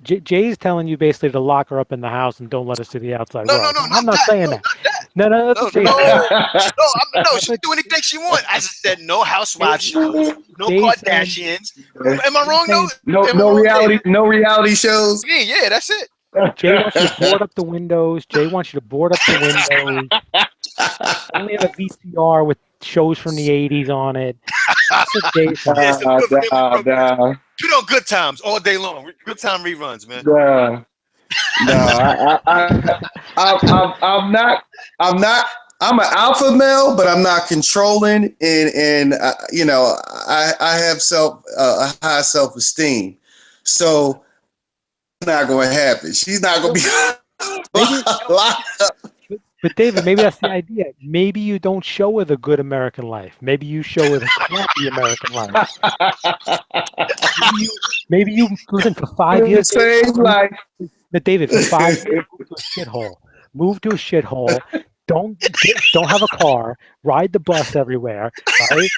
Jay's telling you basically to lock her up in the house and don't let her see the outside world. I'm not saying that. No, that's what Jay's saying. No, she can do anything she wants. I just said no housewife shows, no Kardashians. Am I wrong? No reality shows. Yeah, that's it. Jay wants you to board up the windows. Only have a VCR with shows from the 80s on it. Put on Good Times all day long. Good time reruns, man. I'm not. I'm an alpha male, but I'm not controlling, and you know, I have a high self-esteem, so it's not going to happen. She's not going to be locked up. But David, maybe that's the idea. Maybe you don't show her the good American life. Maybe you show her the crappy American life. maybe you listen for 5 years. Same life. But David, for 5 years, move to a shithole. Move to a shithole. Don't have a car. Ride the bus everywhere. Right?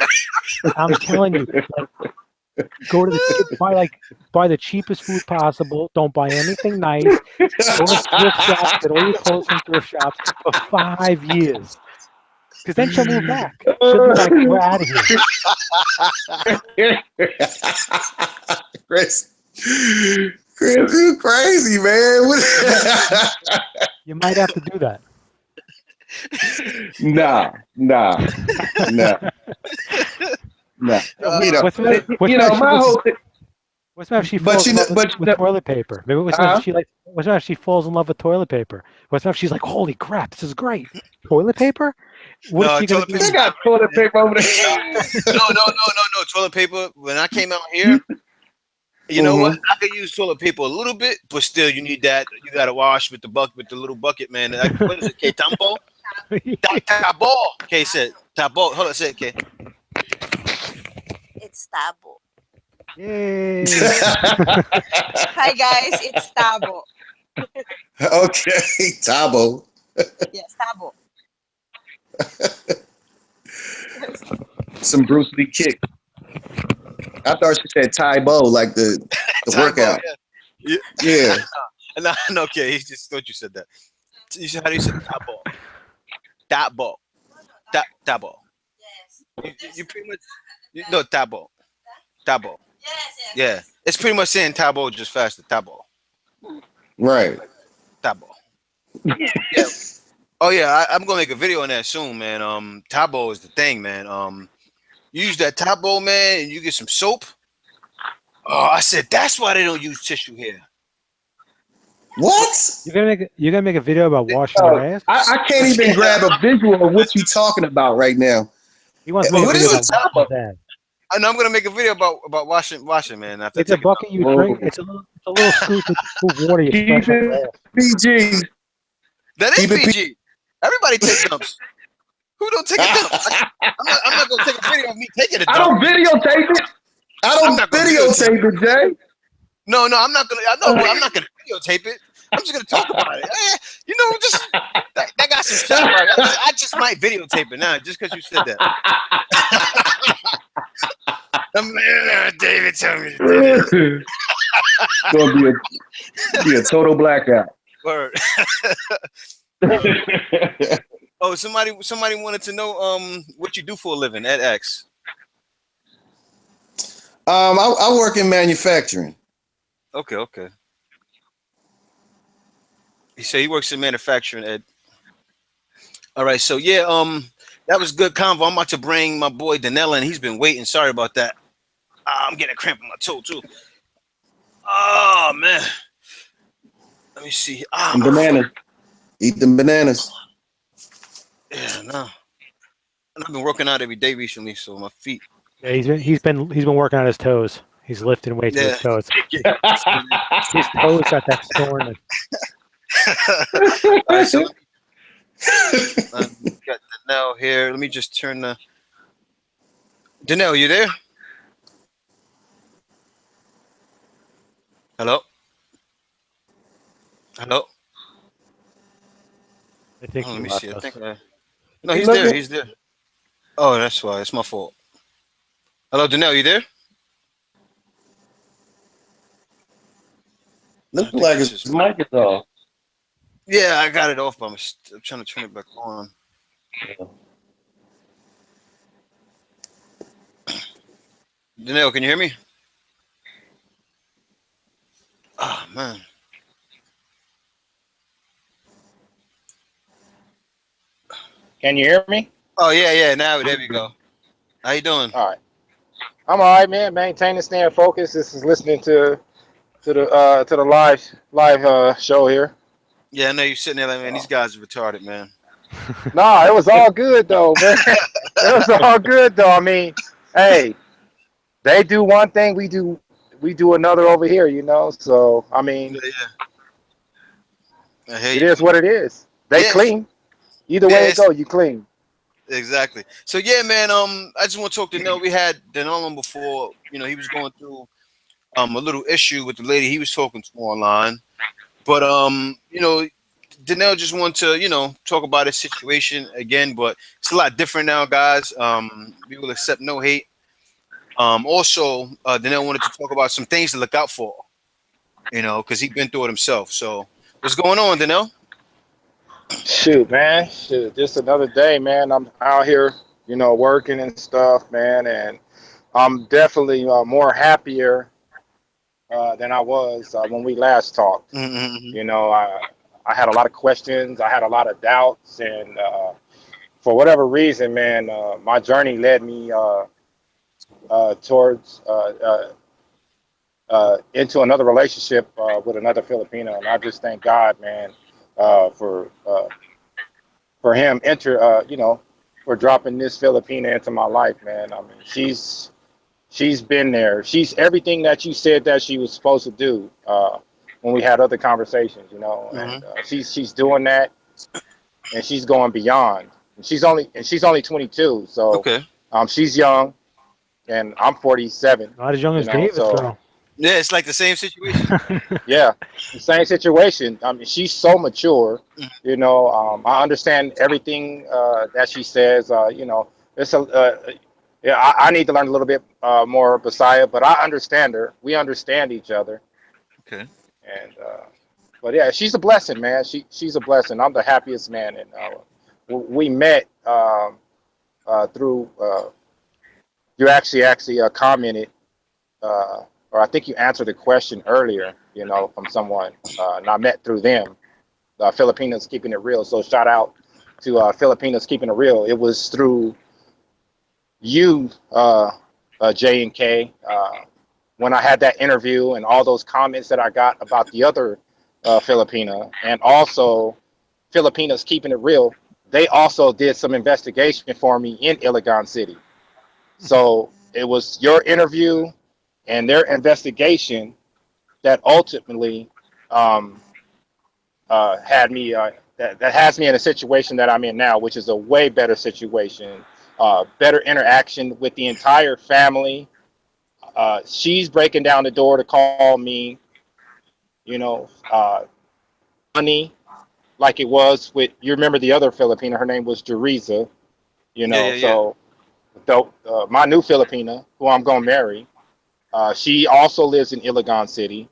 I'm telling you. Go to the buy the cheapest food possible. Don't buy anything nice. Go to thrift shops. Get all your clothes from thrift shops for 5 years. Because then she'll move back. She'll be like, we're out of here. Chris, you crazy, man. You might have to do that. Nah. What's if she falls in love with toilet paper? Maybe what's if she falls in love with toilet paper? What's if she's like, holy crap, this is great. Toilet paper? What is she gonna do? They got toilet paper over there. No. Toilet paper. When I came out here, you know what? I could use toilet paper a little bit, but still, you need that. You got to wash with the little bucket, man. What is it? Que tambo? Tabo. Okay, said tabo. Hold on, say it, okay. It's Tabo. Yay. Hi guys, it's Tabo. Okay, Tabo. Yes, Tabo. Some Bruce Lee kick. I thought she said Tybo, like the workout. Yeah. No, okay. He just thought you said that. How do you say tabo? Tabo. Tabo. Yes. You pretty much no tabo. Tabo. Yes. Yeah, it's pretty much saying tabo just faster. Tabo. Right. Tabo. Yeah. Oh yeah, I'm gonna make a video on that soon, man. Tabo is the thing, man. You use that tabo, man, and you get some soap. Oh, I said that's why they don't use tissue here. What? You're gonna make a video about washing your ass? I can't even grab a visual of what you're talking about right now. He wants to make a video about washing his ass. I know I'm gonna make a video about washing, man. It's a bucket you drink. It's a little scoop of water you splash on your ass. PG. That is PG. Everybody takes dumps. Who don't take a dump? I'm not gonna take a video of me taking a dump. I don't videotape it. I don't videotape it, Jay. No, I'm not gonna. I'm not gonna videotape it. I'm just gonna talk about it. You know, just that got some stuff. Right? I just might videotape it now, just because you said that. David, tell me. It's gonna be a total blackout. Word. Oh, somebody wanted to know what you do for a living at X. I work in manufacturing. Okay. He said he works in manufacturing, Ed. All right, so yeah, that was good convo. I'm about to bring my boy Danella, and he's been waiting. Sorry about that. I'm getting a cramp in my toe too. Oh man. Let me see. Bananas. Eat them bananas. Yeah, no. And I've been working out every day recently, so my feet. Yeah, he's been working on his toes. He's lifting weights with Yeah. his toes. Yeah. His toes got that soreness. All right, so got Danelle here. Let me just turn the. Danelle, you there? Hello. Hello. I think Oh, he let me left see. I us. think. No, he's Look there. at- He's there. Oh, that's why. It's my fault. Hello, Danelle, you there? I Look think like this it's His mic is off. Yeah, I got it off, but I'm trying to turn it back on. Danelle, can you hear me? Oh man. Can you hear me? Oh yeah. Now there we go. How you doing? All right. I'm all right, man. Maintaining, staying focused. This is listening to the live show here. Yeah, I know you're sitting there like, man, these guys are retarded, man. No, it was all good though, man. It was all good though. I mean, hey, they do one thing, we do another over here, you know. So I mean, I hear it you. is what it is. They Yes. clean. Either way it Yes. go, you clean. Exactly. So yeah, man. I just want to talk to Danelle. We had Danelle on before. You know, he was going through a little issue with the lady he was talking to online. But Danelle just wanted to talk about his situation again. But it's a lot different now, guys. We will accept no hate. Also, Danelle wanted to talk about some things to look out for. Because he's been through it himself. So what's going on, Danelle? Shoot, man. Shoot, just another day, man. I'm out here, working and stuff, man, and I'm definitely more happier than I was when we last talked. Mm-hmm. I had a lot of questions, I had a lot of doubts, and for whatever reason, man, my journey led me towards into another relationship with another Filipino, and I just thank God, man, for him for dropping this Filipina into my life, man. I mean, she's been there. She's everything that you said that she was supposed to do when we had other conversations, and she's doing that, and she's going beyond. And she's only 22, so Okay. she's young, and I'm 47. Not as young as David, so though. Yeah, it's like the same situation. yeah, the same situation. I mean, she's so mature. I understand everything that she says. It's yeah. I need to learn a little bit more of Messiah, but I understand her. We understand each other, Okay. and but yeah, she's a blessing, man. She's a blessing. I'm the happiest man, and we met through. You actually commented. Or I think you answered a question earlier, from someone, and I met through them. Filipinos Keeping It Real. So shout out to Filipinos Keeping It Real. It was through you, J and K, when I had that interview and all those comments that I got about the other Filipina, and also Filipinos Keeping It Real. They also did some investigation for me in Iligan City. So it was your interview and their investigation that ultimately had me that has me in a situation that I'm in now, which is a way better situation, better interaction with the entire family. She's breaking down the door to call me, honey, like it was with, you remember the other Filipina, her name was Jeriza, Yeah. so my new Filipina, who I'm gonna marry, she also lives in Iligan City.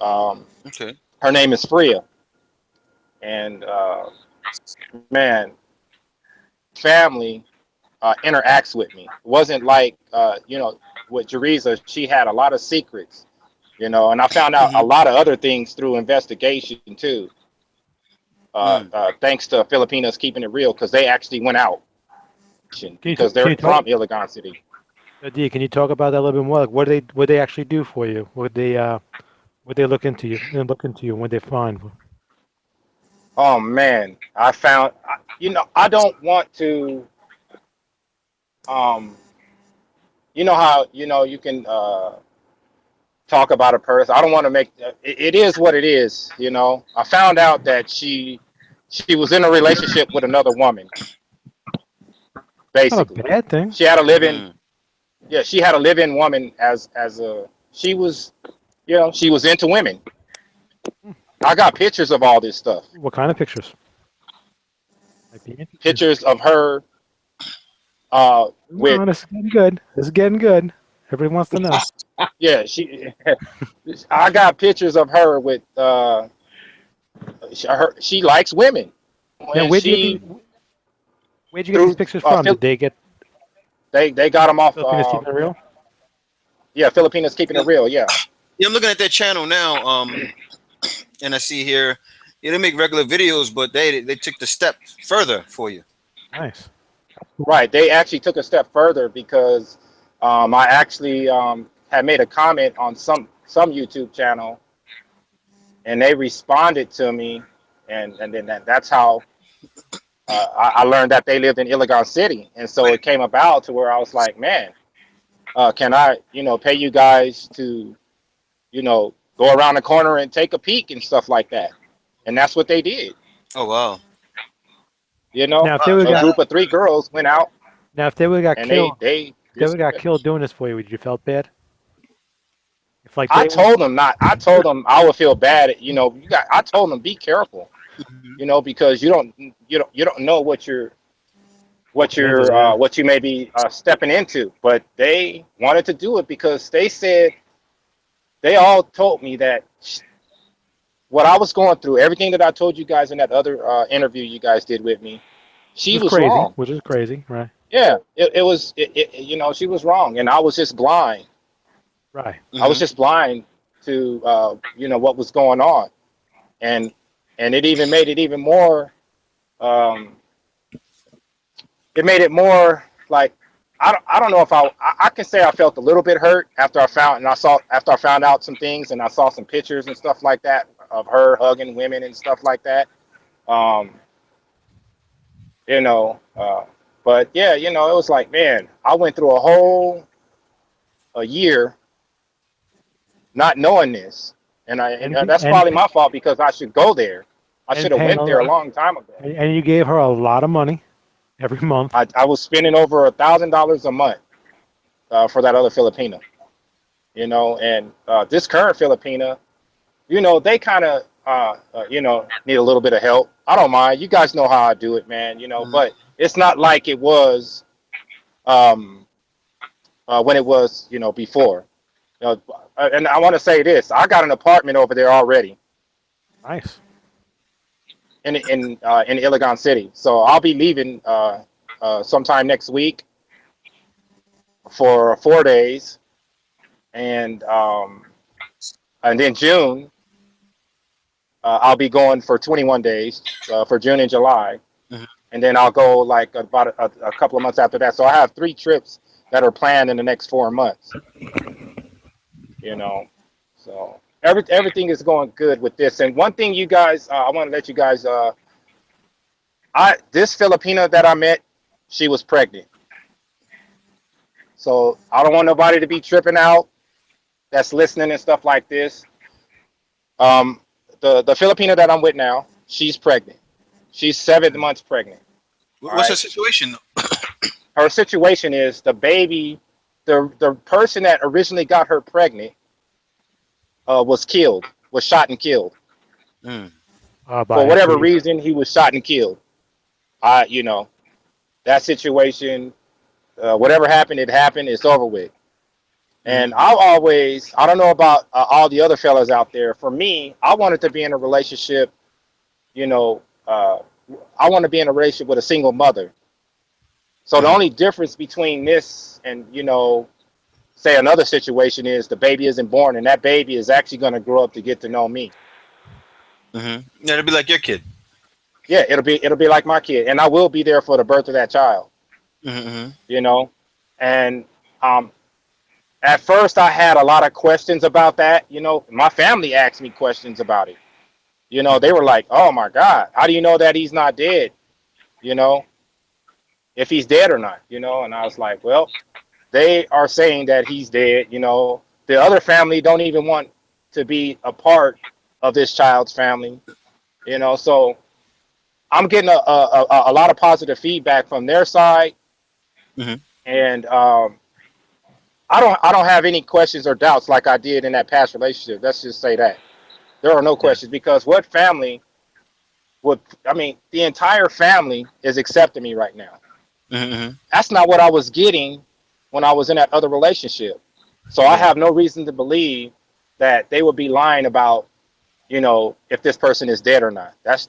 Okay. Her name is Freya, and man, family interacts with me. It wasn't like with Jeriza, she had a lot of secrets, and I found out a lot of other things through investigation too. Thanks to Filipinos Keeping It Real, because they actually went out because Can they're you talk? from Iligan City. D, can you talk about that a little bit more? Like, what they actually do for you? What they look into you? What they find? Oh man, I don't want to. Um, you know how you can talk about a person. I don't want to make it is what it is. I found out that she was in a relationship with another woman. Not a Basically, bad thing. she had a live-in. Mm. Yeah, she had a live-in woman as a she was. She was into women. I got pictures of all this stuff. What kind of pictures? Might be interesting. Pictures of her with No, this is getting good. This is getting good. Everybody wants to know. yeah she. I got pictures of her with she likes women, Now, and she where'd you get these through pictures from? Did they get they got them off Filipinos keeping it real? Filipinos keeping it real. Yeah. Yeah, I'm looking at their channel now. And I see here, yeah, they make regular videos, but they took the step further for you. Nice. Right. They actually took a step further because I actually had made a comment on some YouTube channel, and they responded to me, and then that's how I learned that they lived in Iligan City, and so it came about to where I was like, man, can I pay you guys to go around the corner and take a peek and stuff like that, and that's what they did. Oh wow. Now, if they would A got group of 3 girls went out now if they would got and killed, they if they would got killed doing this for you, would you felt bad? If like I they told them not. I told them I would feel bad. I told them be careful. Because you don't know what you may be stepping into. But they wanted to do it because they said they all told me that what I was going through, everything that I told you guys in that other interview you guys did with me, she was crazy, wrong. which is crazy, right? Yeah, it was. She was wrong, and I was just blind. Right. I was just blind to what was going on, and it even made it even more. It made it more like I don't know if I can say I felt a little bit hurt after I found out some things, and I saw some pictures and stuff like that of her hugging women and stuff like that. Um, but yeah, it was like, man, I went through a year not knowing this, and that's probably my fault because I should go there. I should have went there a long time ago. And you gave her a lot of money every month. I was spending over $1,000 a month for that other Filipina, and this current Filipina, they kind of need a little bit of help. I don't mind. You guys know how I do it, man. But it's not like it was when it was before. And I want to say this: I got an apartment over there already. Nice. In Iligan City, so I'll be leaving sometime next week for 4 days, and then June I'll be going for 21 days for June and July, and then I'll go like about a couple of months after that. So I have 3 trips that are planned in the next 4 months. So everything is going good with this. And one thing, you guys, I want to let you guys, this Filipina that I met, she was pregnant. So I don't want nobody to be tripping out that's listening and stuff like this. The Filipina that I'm with now, she's pregnant. She's 7 months pregnant. What's her situation? Her situation is the baby, the person that originally got her pregnant was shot and killed. For whatever reason, he was shot and killed. That situation, whatever happened, it happened. It's over with. And I don't know about all the other fellas out there. For me, I wanted to be in a relationship, I want to be in a relationship with a single mother. So the only difference between this and, say another situation is the baby isn't born, and that baby is actually going to grow up to get to know me. Yeah, it'll be like your kid. Yeah, it'll be like my kid, and I will be there for the birth of that child. And at first I had a lot of questions about that. My family asked me questions about it. You know, they were like, "Oh my God, how do you know that he's not dead? You know, if he's dead or not? You know?" And I was like, "Well, they are saying that he's dead. You know, the other family don't even want to be a part of this child's family. You know, so I'm getting a lot of positive feedback from their side, Hmm. and I don't have any questions or doubts like I did in that past relationship. Let's just say that there are no Yeah. questions because what family would I mean? The entire family is accepting me right now. Hmm. That's not what I was getting when I was in that other relationship. So I Yeah. have no reason to believe that they would be lying about, you know, if this person is dead or not. That's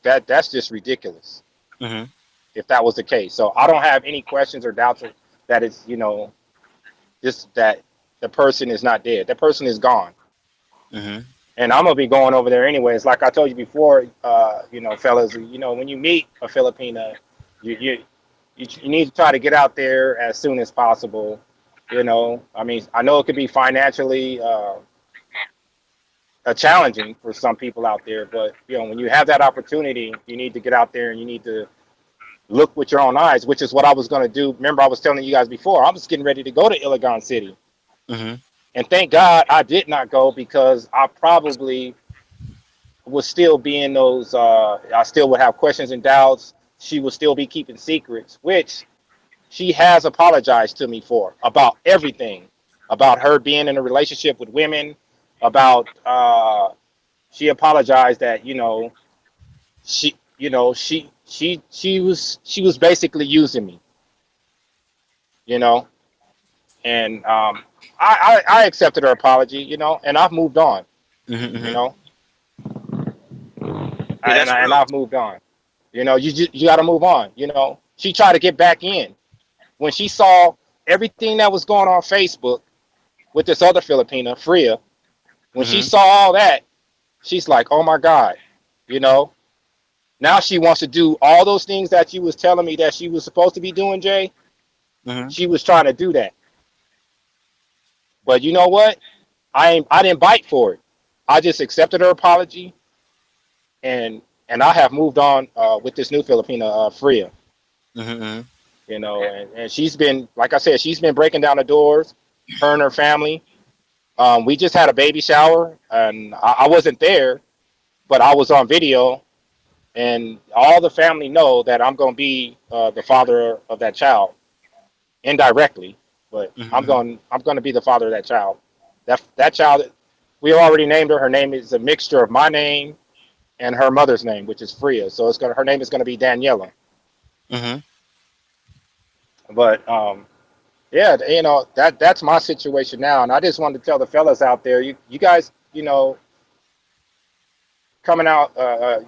just ridiculous Hmm. if that was the case. So I don't have any questions or doubts that it's, you know, just that the person is not dead. The person is gone. Hmm. And I'm gonna be going over there anyways. Like I told you before, you know, fellas, you know, when you meet a Filipina, you you you need to try to get out there as soon as possible. You know, I mean, I know it could be financially challenging for some people out there, but you know, when you have that opportunity, you need to get out there and you need to look with your own eyes, which is what I was going to do. Remember, I was telling you guys before, I was getting ready to go to Iligan City, Hmm. and thank God I did not go because I probably would still be in those. I still would have questions and doubts. She would still be keeping secrets, which she has apologized to me for about everything, about her being in a relationship with women, about she apologized that she was basically using me, you know, and I accepted her apology, you know, and I've moved on, you Hmm. know, Yeah, that's and real. I've moved on, you know, you got to move on, you know. She tried to get back in when she saw everything that was going on Facebook with this other Filipina, Freya. When she Hmm. saw all that, she's like, "Oh my God," you know. Now she wants to do all those things that you was telling me that she was supposed to be doing, Jay. Hmm. She was trying to do that, but you know what? I didn't bite for it. I just accepted her apology, and I have moved on with this new Filipina, Freya. Hmm. You know, and she's been, like I said, she's been breaking down the doors. Her and her family. We just had a baby shower, and I wasn't there, but I was on video, and all the family know that I'm going to be the father of that child indirectly, but Hmm. I'm going to be the father of that child. That child, we already named her. Her name is a mixture of my name and her mother's name, which is Freya. So her name is going to be Daniela. Hmm. But yeah, you know, that's my situation now, and I just wanted to tell the fellas out there, you guys, you know, coming out,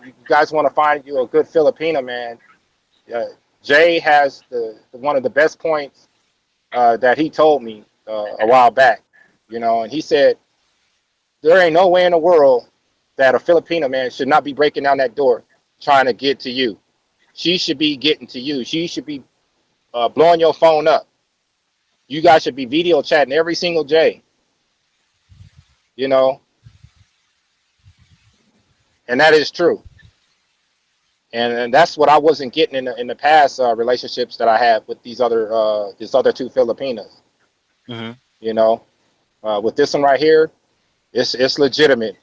you guys want to find you a good Filipina, man. Uh, Jay has the one of the best points that he told me a while back, you know, and he said there ain't no way in the world that a Filipino man should not be breaking down that door trying to get to you. She should be getting to you. She should be blowing your phone up. You guys should be video chatting every single day, you know, and that is true. And that's what I wasn't getting in the past relationships that I had with these other two Filipinas. Hmm. You know, with this one right here, it's legitimate.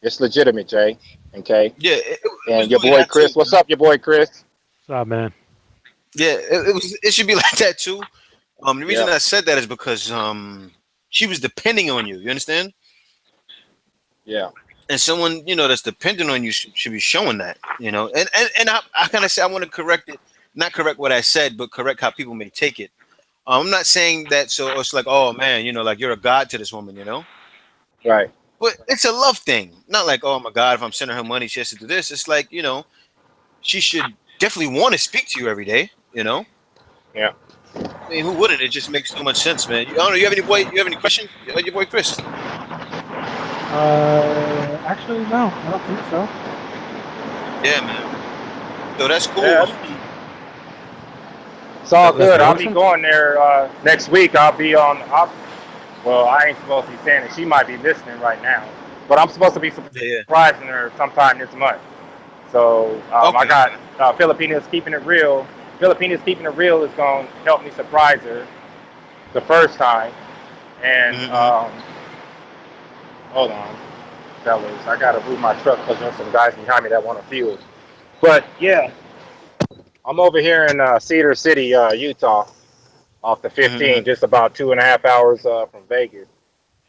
It's legitimate, Jay. Okay, Yeah, it was and your really boy that too, Chris, what's man. up, your boy Chris? What's up, man? Yeah, it should be like that too. The reason Yeah, I said that is because she was depending on you. You understand? yeah, And someone that's dependent on you should be showing that. And I kind of say I want to correct it, not correct what I said, but correct how people may take it. I'm not saying that so it's like, oh man, like you're a god to this woman. right. But it's a love thing, not like, oh my god, if I'm sending her money, she has to do this. It's like she should definitely want to speak to you every day. Yeah. I mean, who wouldn't? It just makes so much sense, man. I don't know. You have any questions? Your boy Chris. Actually, no, I don't think so. Yeah, man. So that's Yeah, cool. it's all That's good. I'll be awesome. going there next week. I'll be on. Well, I ain't supposed to be saying it. She might be listening right now. but I'm supposed to be Yeah. surprising her sometime this month. So I Okay. got Filipinas Keeping It Real. Filipinas Keeping It Real is going to help me surprise her the first time. And Mm-hmm. hold on, fellas, I got to move my truck because there's some guys behind me that want to fuel. But yeah, I'm over here in Cedar City, Utah, off the Mm-hmm. 15, just about 2.5 hours from Vegas.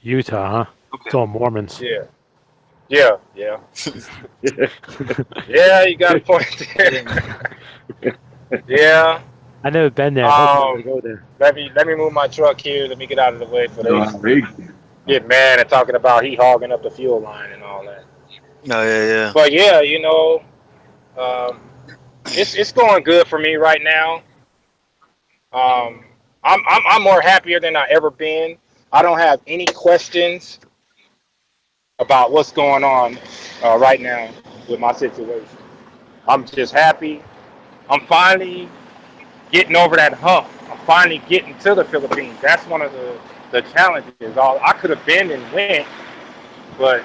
Utah, huh? It's Okay. all Mormons. Yeah, yeah. Yeah, you got a point there. Yeah. I never been there. Hopefully, I'm Um, gonna go there. let me move my truck here. Let me get out of the way for they There you get mad and talking about he hogging up the fuel line and all that. Oh yeah, But yeah, um, it's going good for me right now. I'm more happier than I ever been. I don't have any questions about what's going on right now with my situation. I'm just happy. I'm finally getting over that hump. I'm finally getting to the Philippines. That's one of the challenges. I could have been and went, but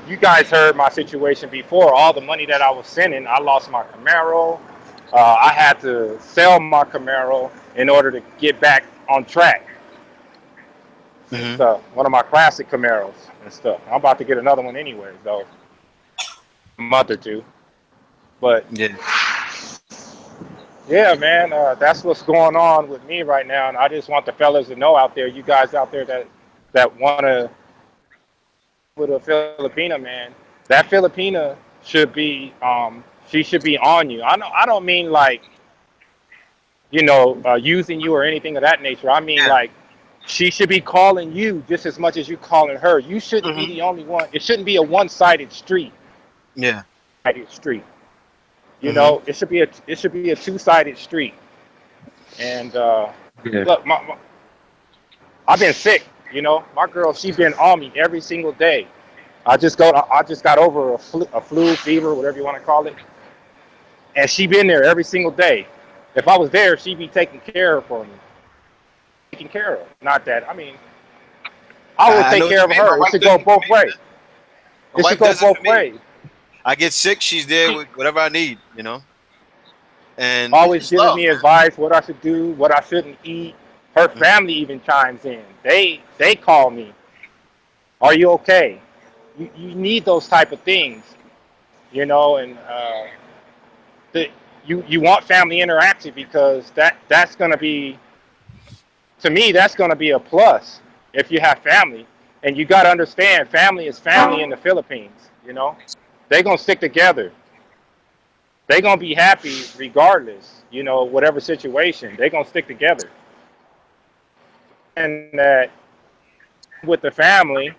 you guys heard my situation before. All the money that I was sending, I lost my Camaro. I had to sell my Camaro in order to get back on track and yeah. stuff. One of my classic Camaros and stuff. I'm about to get another one anyway, though, a month or two. But Yeah. yeah, man, that's what's going on with me right now, and I just want the fellas to know out there, you guys out there that want to with a Filipina, man. That Filipina should be, she should be on you. I don't mean like, using you or anything of that nature. I mean Yeah. like, she should be calling you just as much as you calling her. You shouldn't be Mm-hmm. the only one. It shouldn't be a one-sided street. Yeah. Street. Mm-hmm. It should be a two-sided street. And Yeah. look, I've been sick. My girl, she been on me every single day. I just got over a flu, fever, whatever you want to call it, and she been there every single day. If I was there, she'd be taking care of for me, taking care of. Not that I mean, I will I know take what care you of mean. My her. It wife should does go it for both me. ways. My It should wife go does it both for me. ways. I get sick, she's there with whatever I need, and it's Always just giving love, me man. advice, what I should do, what I shouldn't eat. Her Mhm. family even chimes in. They call me. Are you okay? You need those type of things, and the, you want family interaction because that's going to be, to me, that's going to be a plus if you have family. And you got to understand, family is family in the Philippines. They're going to stick together. They're going to be happy regardless, whatever situation. They're going to stick together. And that with the family,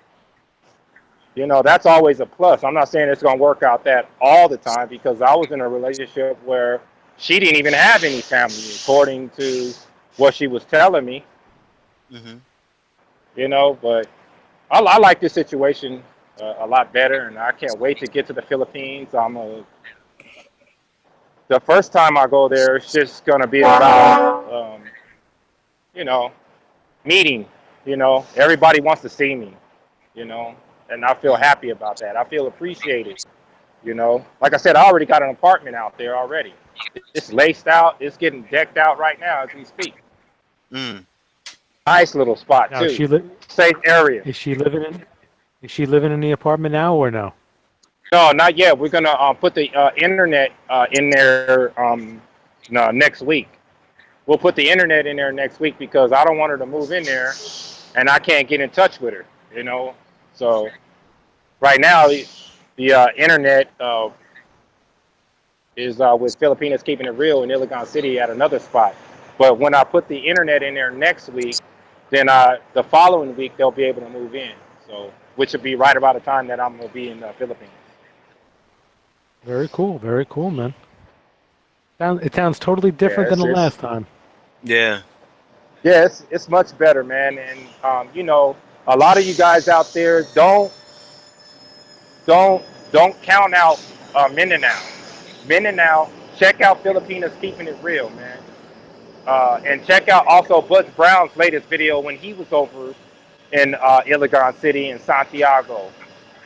that's always a plus. I'm not saying it's going to work out that all the time because I was in a relationship where she didn't even have any family, according to what she was telling me, Mhm. but I like this situation a lot better, and I can't wait to get to the Philippines. The first time I go there, it's just going to be about, you know, meeting, everybody wants to see me, you know, and I feel Mhm. happy about that. I feel appreciated. Like I said, I already got an apartment out there already. It's laced out. It's getting decked out right now as we speak. Mm. Nice little spot Now, too. Safe area. is she living in? Is she living in the apartment now or no? No, not yet. We're gonna put the internet in there no, next week. We'll put the internet in there next week because I don't want her to move in there and I can't get in touch with her. So right now the internet is with Filipinas Keeping It Real in Iligan City at another spot. But when I put the internet in there next week, then the following week they'll be able to move in. So which would be right about the time that I'm gonna be in the Philippines. Very cool, man. It sounds totally different Yeah, than the last time. Yeah. yeah, it's much better, man. And a lot of you guys out there don't don't count out Mindanao. Mindanao, check out Filipinas Keeping It Real, man. And check out also Butch Brown's latest video when he was over in Iligan City in Santiago.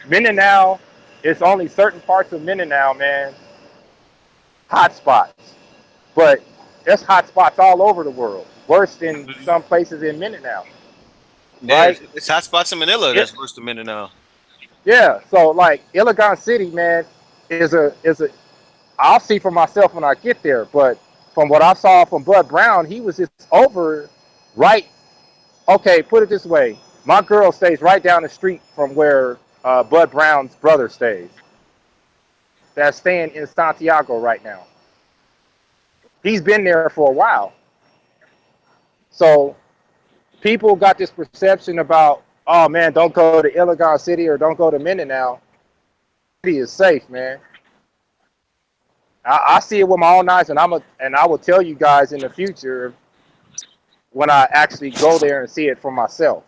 Mindanao, it's only certain parts of Mindanao, man, hot spots. But there's hot spots all over the world, worse than some places in Mindanao, Yeah, right? it's hot spots in Manila. Yeah, That's worse than Mindanao. yeah. So like Iligan City, man, is a I'll see for myself when I get there. But from what I saw from Bud Brown, he was just over right. Okay, put it this way: my girl stays right down the street from where Bud Brown's brother stays. That's staying in Santiago right now. He's been there for a while. So people got this perception about, oh man, don't go to Iligan City or don't go to Mindanao. City is safe, man. I see it with my own eyes, and I will tell you guys in the future when I actually go there and see it for myself.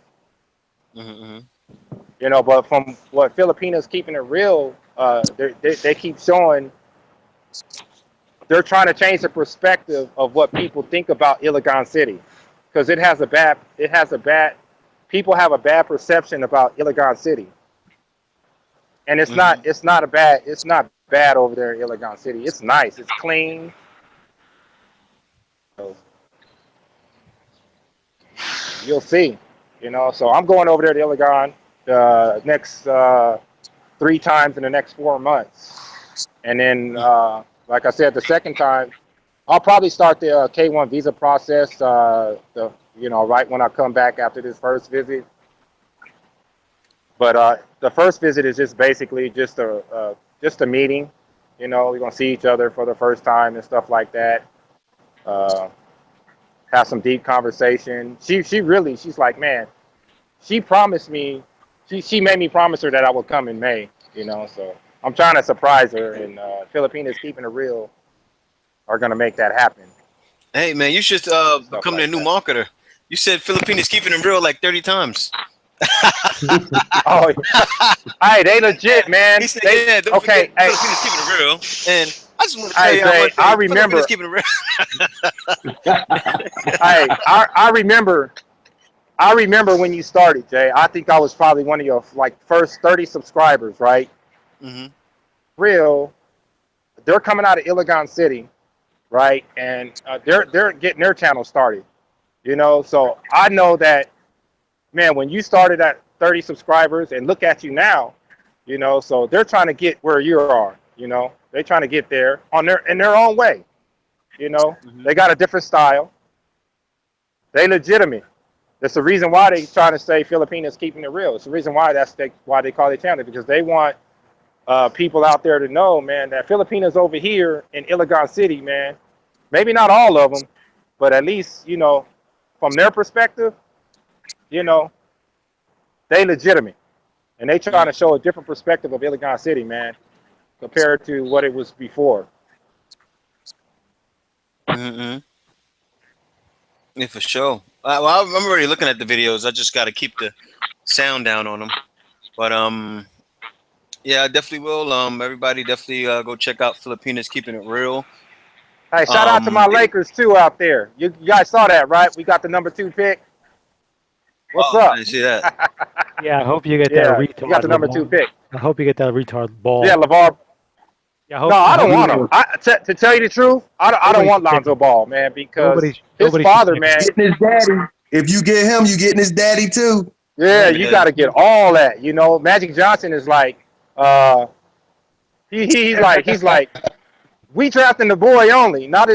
Mm-hmm. You know, but from what Filipinos keeping it real, they keep showing they're trying to change the perspective of what people think about Iligan City, because people have a bad perception about Iligan City, and it's not bad over there in Iligan City. It's nice, it's clean. You'll see, you know. So I'm going over there to Iligan next 3 times in the next 4 months, and then like I said, the second time I'll probably start the K1 visa process. Right when I come back after this first visit. But the first visit is just basically just a meeting. You know, we're gonna see each other for the first time and stuff like that. Uh, have some deep conversation. She's like, man, she promised me. She made me promise her that I would come in May. You know, so I'm trying to surprise her, and Filipinos keeping it real are gonna make that happen. Hey man, you should Stuff become like their new that. marketer. You said Filipinos keeping it real like 30 times. Oh, hey, they legit, man. He said, "Yeah, don't Okay, forget Filipinos keeping it real." And I just want to tell hey, you how Jay, much I remember. Filipinos keeping it real. Hey, I remember. I remember when you started, Jay. I think I was probably one of your like first 30 subscribers, right? Mm-hmm. Real. They're coming out of Iligan City, right? And they're getting their channel started. You know, so I know that, man, when you started at 30 subscribers and look at you now, you know, so they're trying to get where you are, you know, they're trying to get there in their own way, you know, Mm-hmm. they got a different style. They legitimate. That's the reason why they trying to say Filipinos keeping it real. It's the reason why why they call it channel, because they want people out there to know, man, that Filipinos over here in Iligan City, man, maybe not all of them, but at least, you know, from their perspective, you know, they legitimate, and they trying to show a different perspective of Iligan City, man, compared to what it was before. Mm-hmm. Yeah, for sure. Well, I'm already looking at the videos. I just got to keep the sound down on them. But yeah, I definitely will. Everybody definitely go check out Filipinos keeping it real. Hey, shout out to my Lakers too out there. You guys saw that, right? We got the #2 pick. What's Oh, I up? didn't see that. Yeah, I hope you get that Yeah, we retard. got the #2 pick. I hope you get that retard ball. Yeah, LeVar. Yeah, I hope, No, I don't hope want him. To tell you the truth, I don't Nobody want should pick Lonzo him. Ball, man, because his nobody should father, pick man. Getting his daddy. If you get him, you getting his daddy too. Yeah, you Yeah. got to get all that. You know, Magic Johnson is like, he's like, we drafting the boy only, not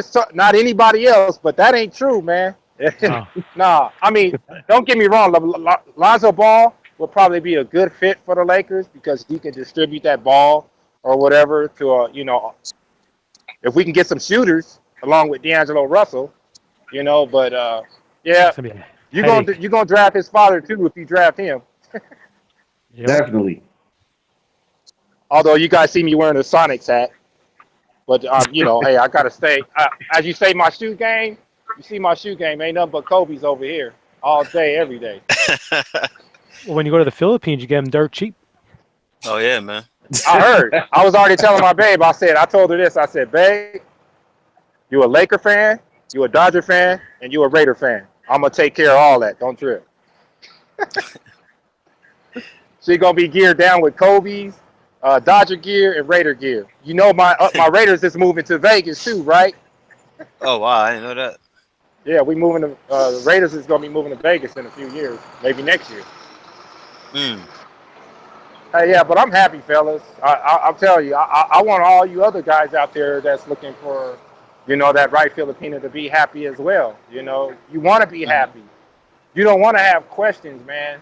anybody else. But that ain't true, man. Oh, Nah, I mean, don't get me wrong. Lonzo Ball will probably be a good fit for the Lakers because he can distribute that ball or whatever to you know, if we can get some shooters along with D'Angelo Russell, you know. But yeah, it's gonna be a you're headache. gonna draft his father too if you draft him. Yep. Definitely. Although you guys see me wearing a Sonics hat, but you know, hey, I gotta stay. As you say, my shoe game. You see my shoe game ain't nothing but Kobe's over here all day, every day. Well, when you go to the Philippines, you get them dirt cheap. Oh yeah, man. I heard. I was already telling my babe. I told her this. I said, babe, you a Laker fan, you a Dodger fan, and you a Raider fan. I'm gonna take care of all that. Don't trip. She gonna be geared down with Kobe's, Dodger gear, and Raider gear. You know my Raiders is moving to Vegas too, right? Oh wow, I didn't know that. Yeah, we moving to the Raiders is gonna be moving to Vegas in a few years, maybe next year. Mm. Hey, yeah, but I'm happy, fellas. I'll tell you, I want all you other guys out there that's looking for, that right Filipino to be happy as well. You want to be happy. You don't want to have questions, man.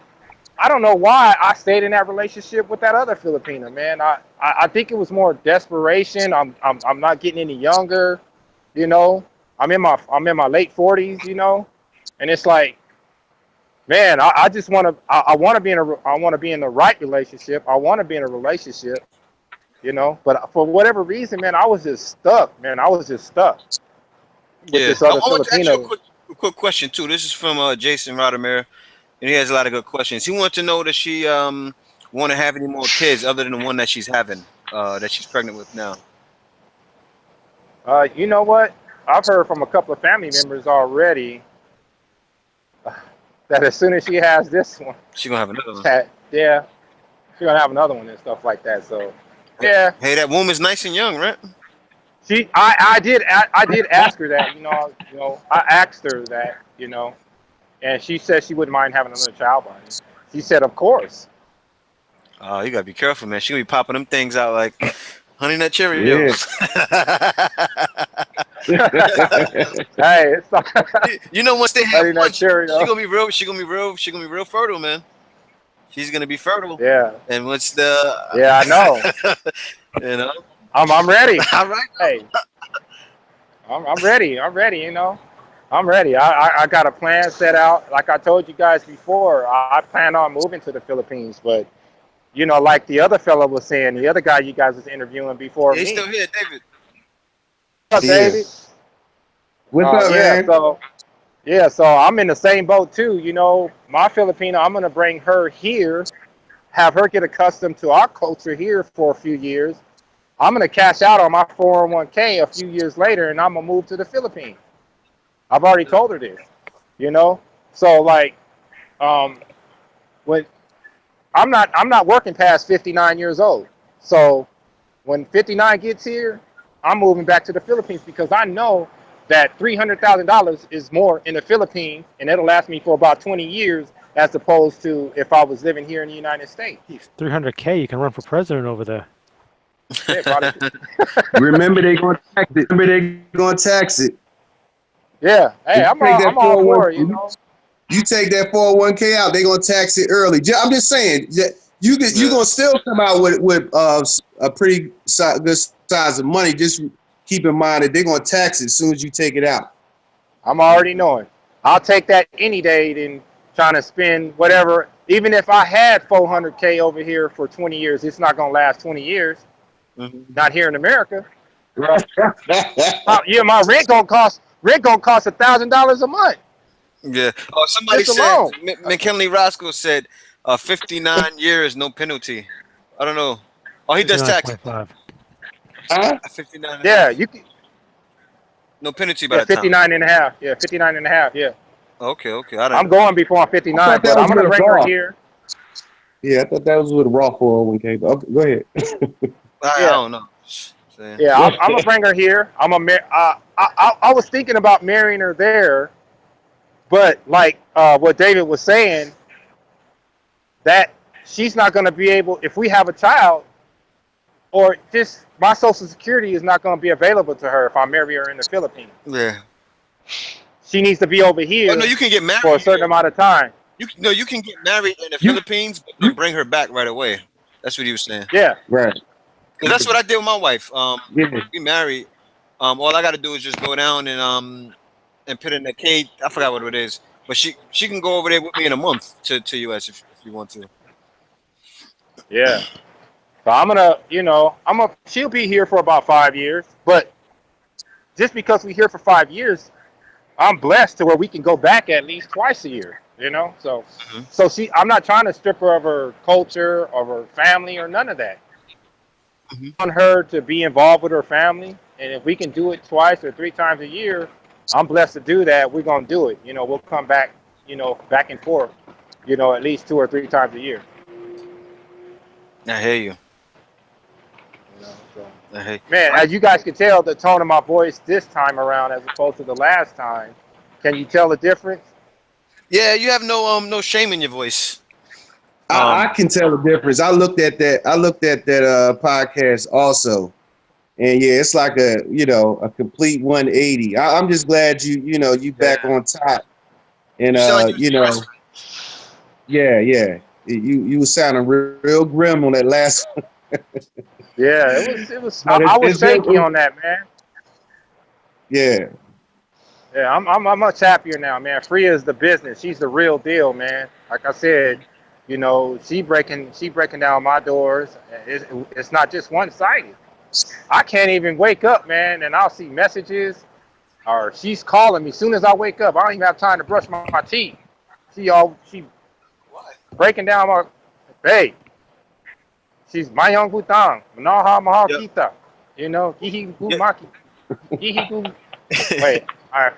I don't know why I stayed in that relationship with that other Filipino, man. I think it was more desperation. I'm not getting any younger, I'm in my late 40s, and it's like, man, I just want to I want to be in the right relationship. I want to be in a relationship, But for whatever reason, man, I was just stuck, man. I was just stuck with Yeah, this I other want to ask you Filipino. a quick question too. This is from Jason Rodamere, and he has a lot of good questions. He wants to know that she want to have any more kids other than the one that she's having, that she's pregnant with now. You know what? I've heard from a couple of family members already that as soon as she has this one, She gonna have another one. yeah, she's gonna have another one and stuff like that. So, yeah, Hey, that woman's nice and young, right? I did ask her that. I asked her that. And she said she wouldn't mind having another child by me. She said, of course. Oh, you gotta be careful, man. She gonna be popping them things out like Honey Nut Cheerios. Hey, it's not Once they Honey have Nut one, she Cheerio. gonna be real. She gonna be real fertile, man. She's gonna be fertile. Yeah, And once the I know. you know, I'm ready. all right. Hey, I'm ready. I'm ready. I'm ready. I got a plan set out. Like I told you guys before, I plan on moving to the Philippines. But like the other fellow was saying, the other guy you guys was interviewing before Yeah, he's me. still here, David. What's up, David? What's up, yeah, man? so I'm in the same boat too. My Filipino, I'm gonna bring her here, have her get accustomed to our culture here for a few years. I'm gonna cash out on my 401k a few years later, and I'm gonna move to the Philippines. I've already told her this. So like, when I'm not working past 59 years old. So when 59 gets here, I'm moving back to the Philippines because I know that $300,000 is more in the Philippines, and it'll last me for about 20 years as opposed to if I was living here in the United States. 300K, you can run for president over there. Yeah, probably. Remember they gonna tax it. Yeah. Hey, I'm all for it, You take that 401k out, they gonna tax it early. I'm just saying that you gonna still come out with a pretty good size of money. Just keep in mind that they're gonna tax it as soon as you take it out. I'm already knowing. I'll take that any day than trying to spend whatever. Even if I had 400K over here for 20 years, it's not gonna last 20 years. Mm-hmm. Not here in America. Yeah, my rent gonna cost $1,000 a month. Yeah. Oh, somebody Just said alone. McKinley Roscoe said 59 years, no penalty. I don't know. Oh, he does tax. 59.5. 59. Yeah, you can. No penalty by Yeah, the time. 59 and a half. Yeah, 59 and a half. Yeah. Okay. I'm going before I'm 59, I thought that but I'm was gonna with bring a her bar. here. Yeah, I thought that was with a raw 401k. But okay, go ahead. I don't know. Yeah, I'm gonna bring her here. I was thinking about marrying her there, but like what David was saying, that she's not gonna be able, if we have a child, or just my Social Security is not gonna be available to her if I marry her in the Philippines. Yeah. She needs to be over here Oh, no, you can get married for a certain amount of time. You can get married in the Philippines, but then bring her back right away. That's what he was saying. Yeah. Right. Because that's what I did with my wife. Yeah. We married. All I got to do is just go down and put in the K. I forgot what it is, but she can go over there with me in a month to US if you want to. Yeah. So she'll be here for about 5 years, but just because we're here for 5 years, I'm blessed to where we can go back at least twice a year, So, I'm not trying to strip her of her culture, of her family, or none of that. I want her to be involved with her family, and if we can do it twice or 3 times a year, I'm blessed to do that. We're gonna do it. We'll come back, back and forth, at least 2 or 3 times a year. I hear you. You know, so. I hear Man, as you guys can tell, the tone of my voice this time around, as opposed to the last time. Can you tell the difference? Yeah, you have no shame in your voice. I can tell the difference. I looked at that podcast also. And yeah, it's like a complete 180. I'm just glad you back Yeah. on top. And You sound like you yeah. You were sounding real grim on that last one. Yeah, it was. But I was it's good. shaky on that, man. Yeah. Yeah, I'm much happier now, man. Freya is the business. She's the real deal, man. Like I said, she breaking down my doors. It's not just one sided. I can't even wake up, man, and I'll see messages or she's calling me. As soon as I wake up, I don't even have time to brush my teeth. She breaking down my hey. She's my young Butang. Manaha Mahal Yep. Kita. Gihi Yep. Maki. Gihi Wait, all right.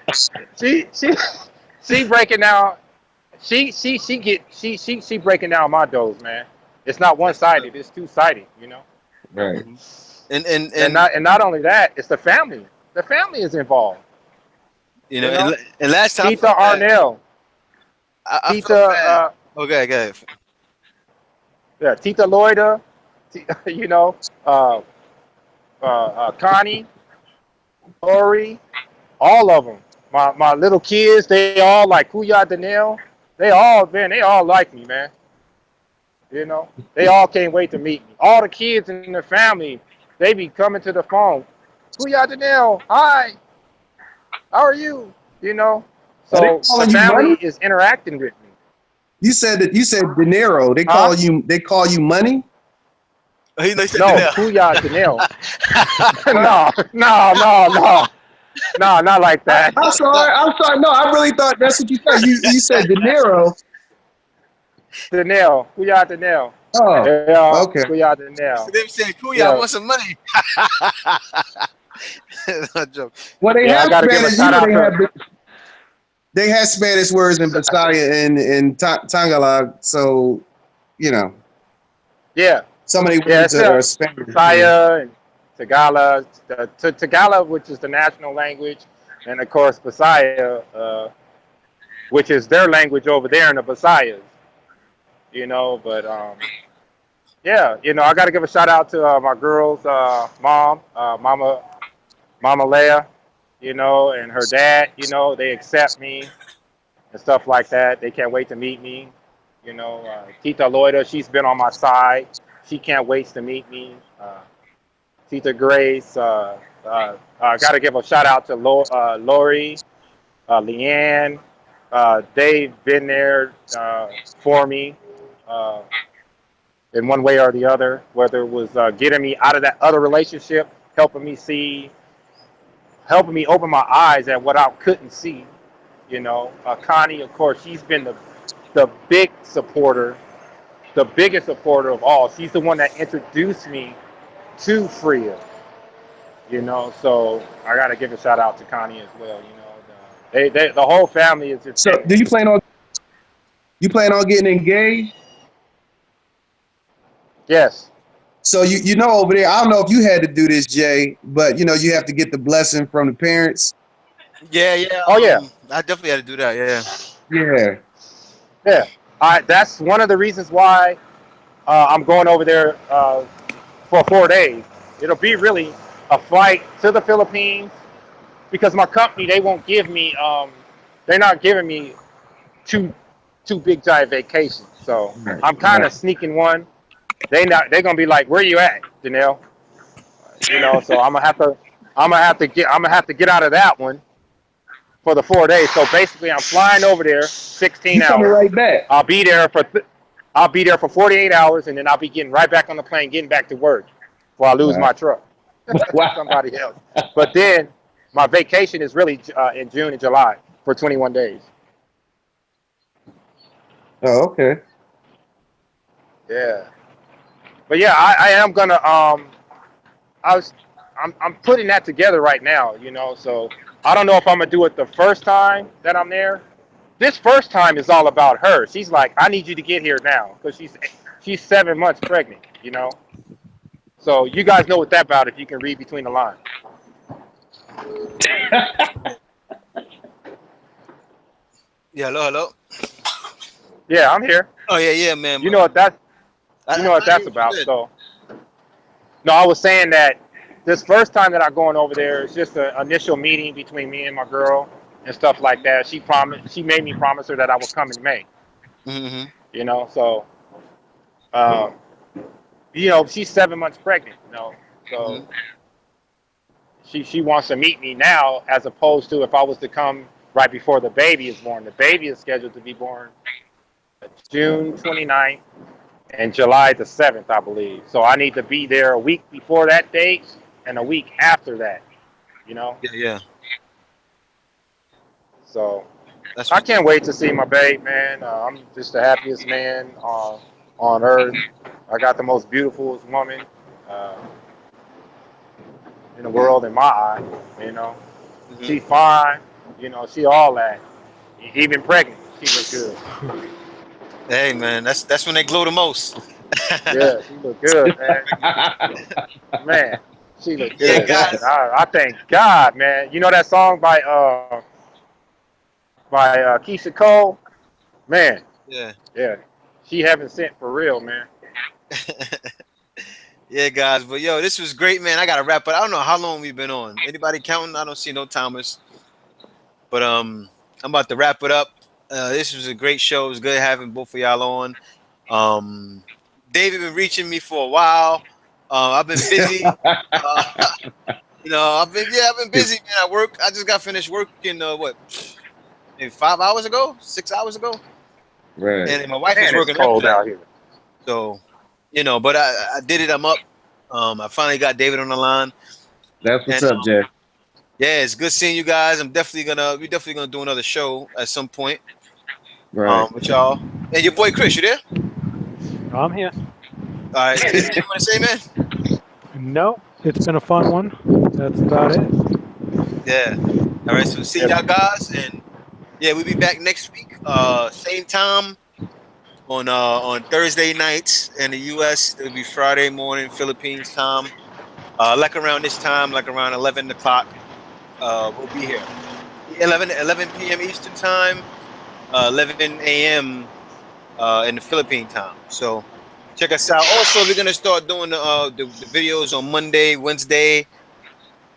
She breaking down. She breaking down my doors, man. It's not one sided. It's two sided. Right. and Not only that, it's the family. The family is involved. you know, You know? and last time Tita Arnell, I Tita, felt bad. Okay, go ahead. Tita Loida, Connie, Lori, all of them. My little kids, they all like Kuya Danielle. They all like me, man. They all can't wait to meet me. All the kids in the family, they be coming to the phone. Kuya Danielle, hi, how are you? Are So they the calling you family money? is interacting with me. You said dinero. They call you money? He said No, that. Kuya Danielle. No, not like that. I'm sorry. No, I really thought that's what you said. You said dinero. Danielle, Kuya Danielle. Oh, Yeah, okay. Kuya Danielle. They said, "Kuya, I Yeah. want some money." No joke. Well, they Yeah, I have gotta give a Spanish. shout out They have Spanish words in Bisaya and Tagalog, so Yeah, some of the yeah, words it's are Spanish. Bisaya and Tagala, Tagala, which is the national language, and of course Bisaya, which is their language over there in the Bisayas. But yeah, I got to give a shout out to my girls' mom, Mama Leah, and her dad. They accept me and stuff like that. They can't wait to meet me. Tita Loida, she's been on my side. She can't wait to meet me. Tita Grace, I got to give a shout out to Lori, Leanne. They've been there for me in one way or the other, whether it was getting me out of that other relationship, helping me open my eyes at what I couldn't see. Connie, of course, she's been the biggest supporter of all. She's the one that introduced me to Freya. So I got to give a shout out to Connie as well. The whole family is just. So, do you plan on getting engaged? Yes. So over there, I don't know if you had to do this, Jay, but you have to get the blessing from the parents. Yeah. Oh, yeah. I definitely had to do that. Yeah. Yeah. Yeah. That's one of the reasons why I'm going over there for 4 days. It'll be really a flight to the Philippines because my company, they won't give me. They're not giving me two big giant vacations. So I'm kind of sneaking one. They're gonna be like, "Where you at, Janelle?" So I'm gonna have to get out of that one for the 4 days. So basically, I'm flying over there 16 You coming hours. right back? I'll be there for 48 hours, and then I'll be getting right back on the plane, getting back to work, before I lose my truck. Wow. Somebody else. But then my vacation is really in June and July for 21 days. Oh, okay. Yeah. But yeah, I am gonna I'm putting that together right now, so I don't know if I'm gonna do it the first time that I'm there. This first time is all about her. She's like, I need you to get here now, because she's 7 months pregnant. You know, so you guys know what that's about if you can read between the lines. Yeah, hello. Yeah, I'm here. Oh yeah, man. You know what that's I about. good. So no, I was saying that this first time that I'm going over there is just an initial meeting between me and my girl and stuff like that. She made me promise her that I would come in May. Mm-hmm. You know, so um, she's 7 months pregnant. You know, so she wants to meet me now, as opposed to if I was to come right before the baby is born. The baby is scheduled to be born June 29th and July the 7th, I believe. So I need to be there a week before that date and a week after that. You know, Yeah. so That's I what. can't wait to see my babe, man. I'm just the happiest man on earth. I got the most beautiful woman uh, in the world in my eye. You know, she fine. You know, she all that. Even pregnant, she look good. Hey, man, that's when they glow the most. Yeah, she look good, man. Man, she look Yeah, good, man. guys. I thank God, man. You know that song by Keisha Cole? Man, Yeah. yeah. She heaven sent for real, man. Yeah, guys. But yo, this was great, man. I gotta wrap it. I don't know how long we've been on. Anybody counting? I don't see no timers. But I'm about to wrap it up. This was a great show. It was good having both of y'all on. David been reaching me for a while. I've been busy. I've been busy, man. I work. I just got finished working. Maybe 5 hours ago, 6 hours ago, Right. and my wife was Man, it's working after cold that. out here. So, but I did it. I'm up. I finally got David on the line. That's what's And up, Jay. yeah, it's good seeing you guys. We're definitely gonna do another show at some point. Right. With y'all. And your boy Chris, you there? I'm here. All right. Anything you want to say, man? No, it's been a fun one. That's about it. Yeah. All right. So see y'all guys, and yeah, we'll be back next week. Same time on Thursday nights in the U.S. It'll be Friday morning Philippines time. Like around this time, like around 11 o'clock. We'll be here. 11 p.m. Eastern time. 11 a.m. In the Philippine time. So check us out. Also, we're gonna start doing the videos on Monday, Wednesday,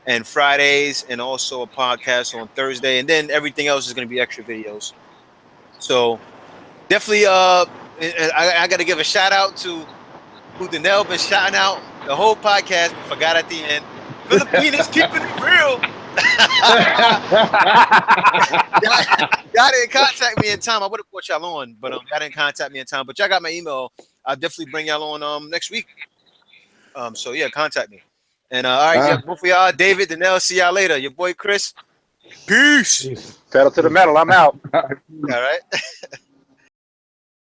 and Fridays, and also a podcast on Thursday, and then everything else is gonna be extra videos. So definitely, I got to give a shout out to who Danelle been shouting out the whole podcast, but forgot at the end. Filipinos keeping it real. Y'all didn't contact me in time. I would have put y'all on, but y'all didn't contact me in time. But y'all got my email. I'll definitely bring y'all on next week. So yeah, contact me. And all right, yeah, both of y'all, David, Danelle, see y'all later. Your boy Chris. Peace. Peace. Pedal to the metal. I'm out. All right.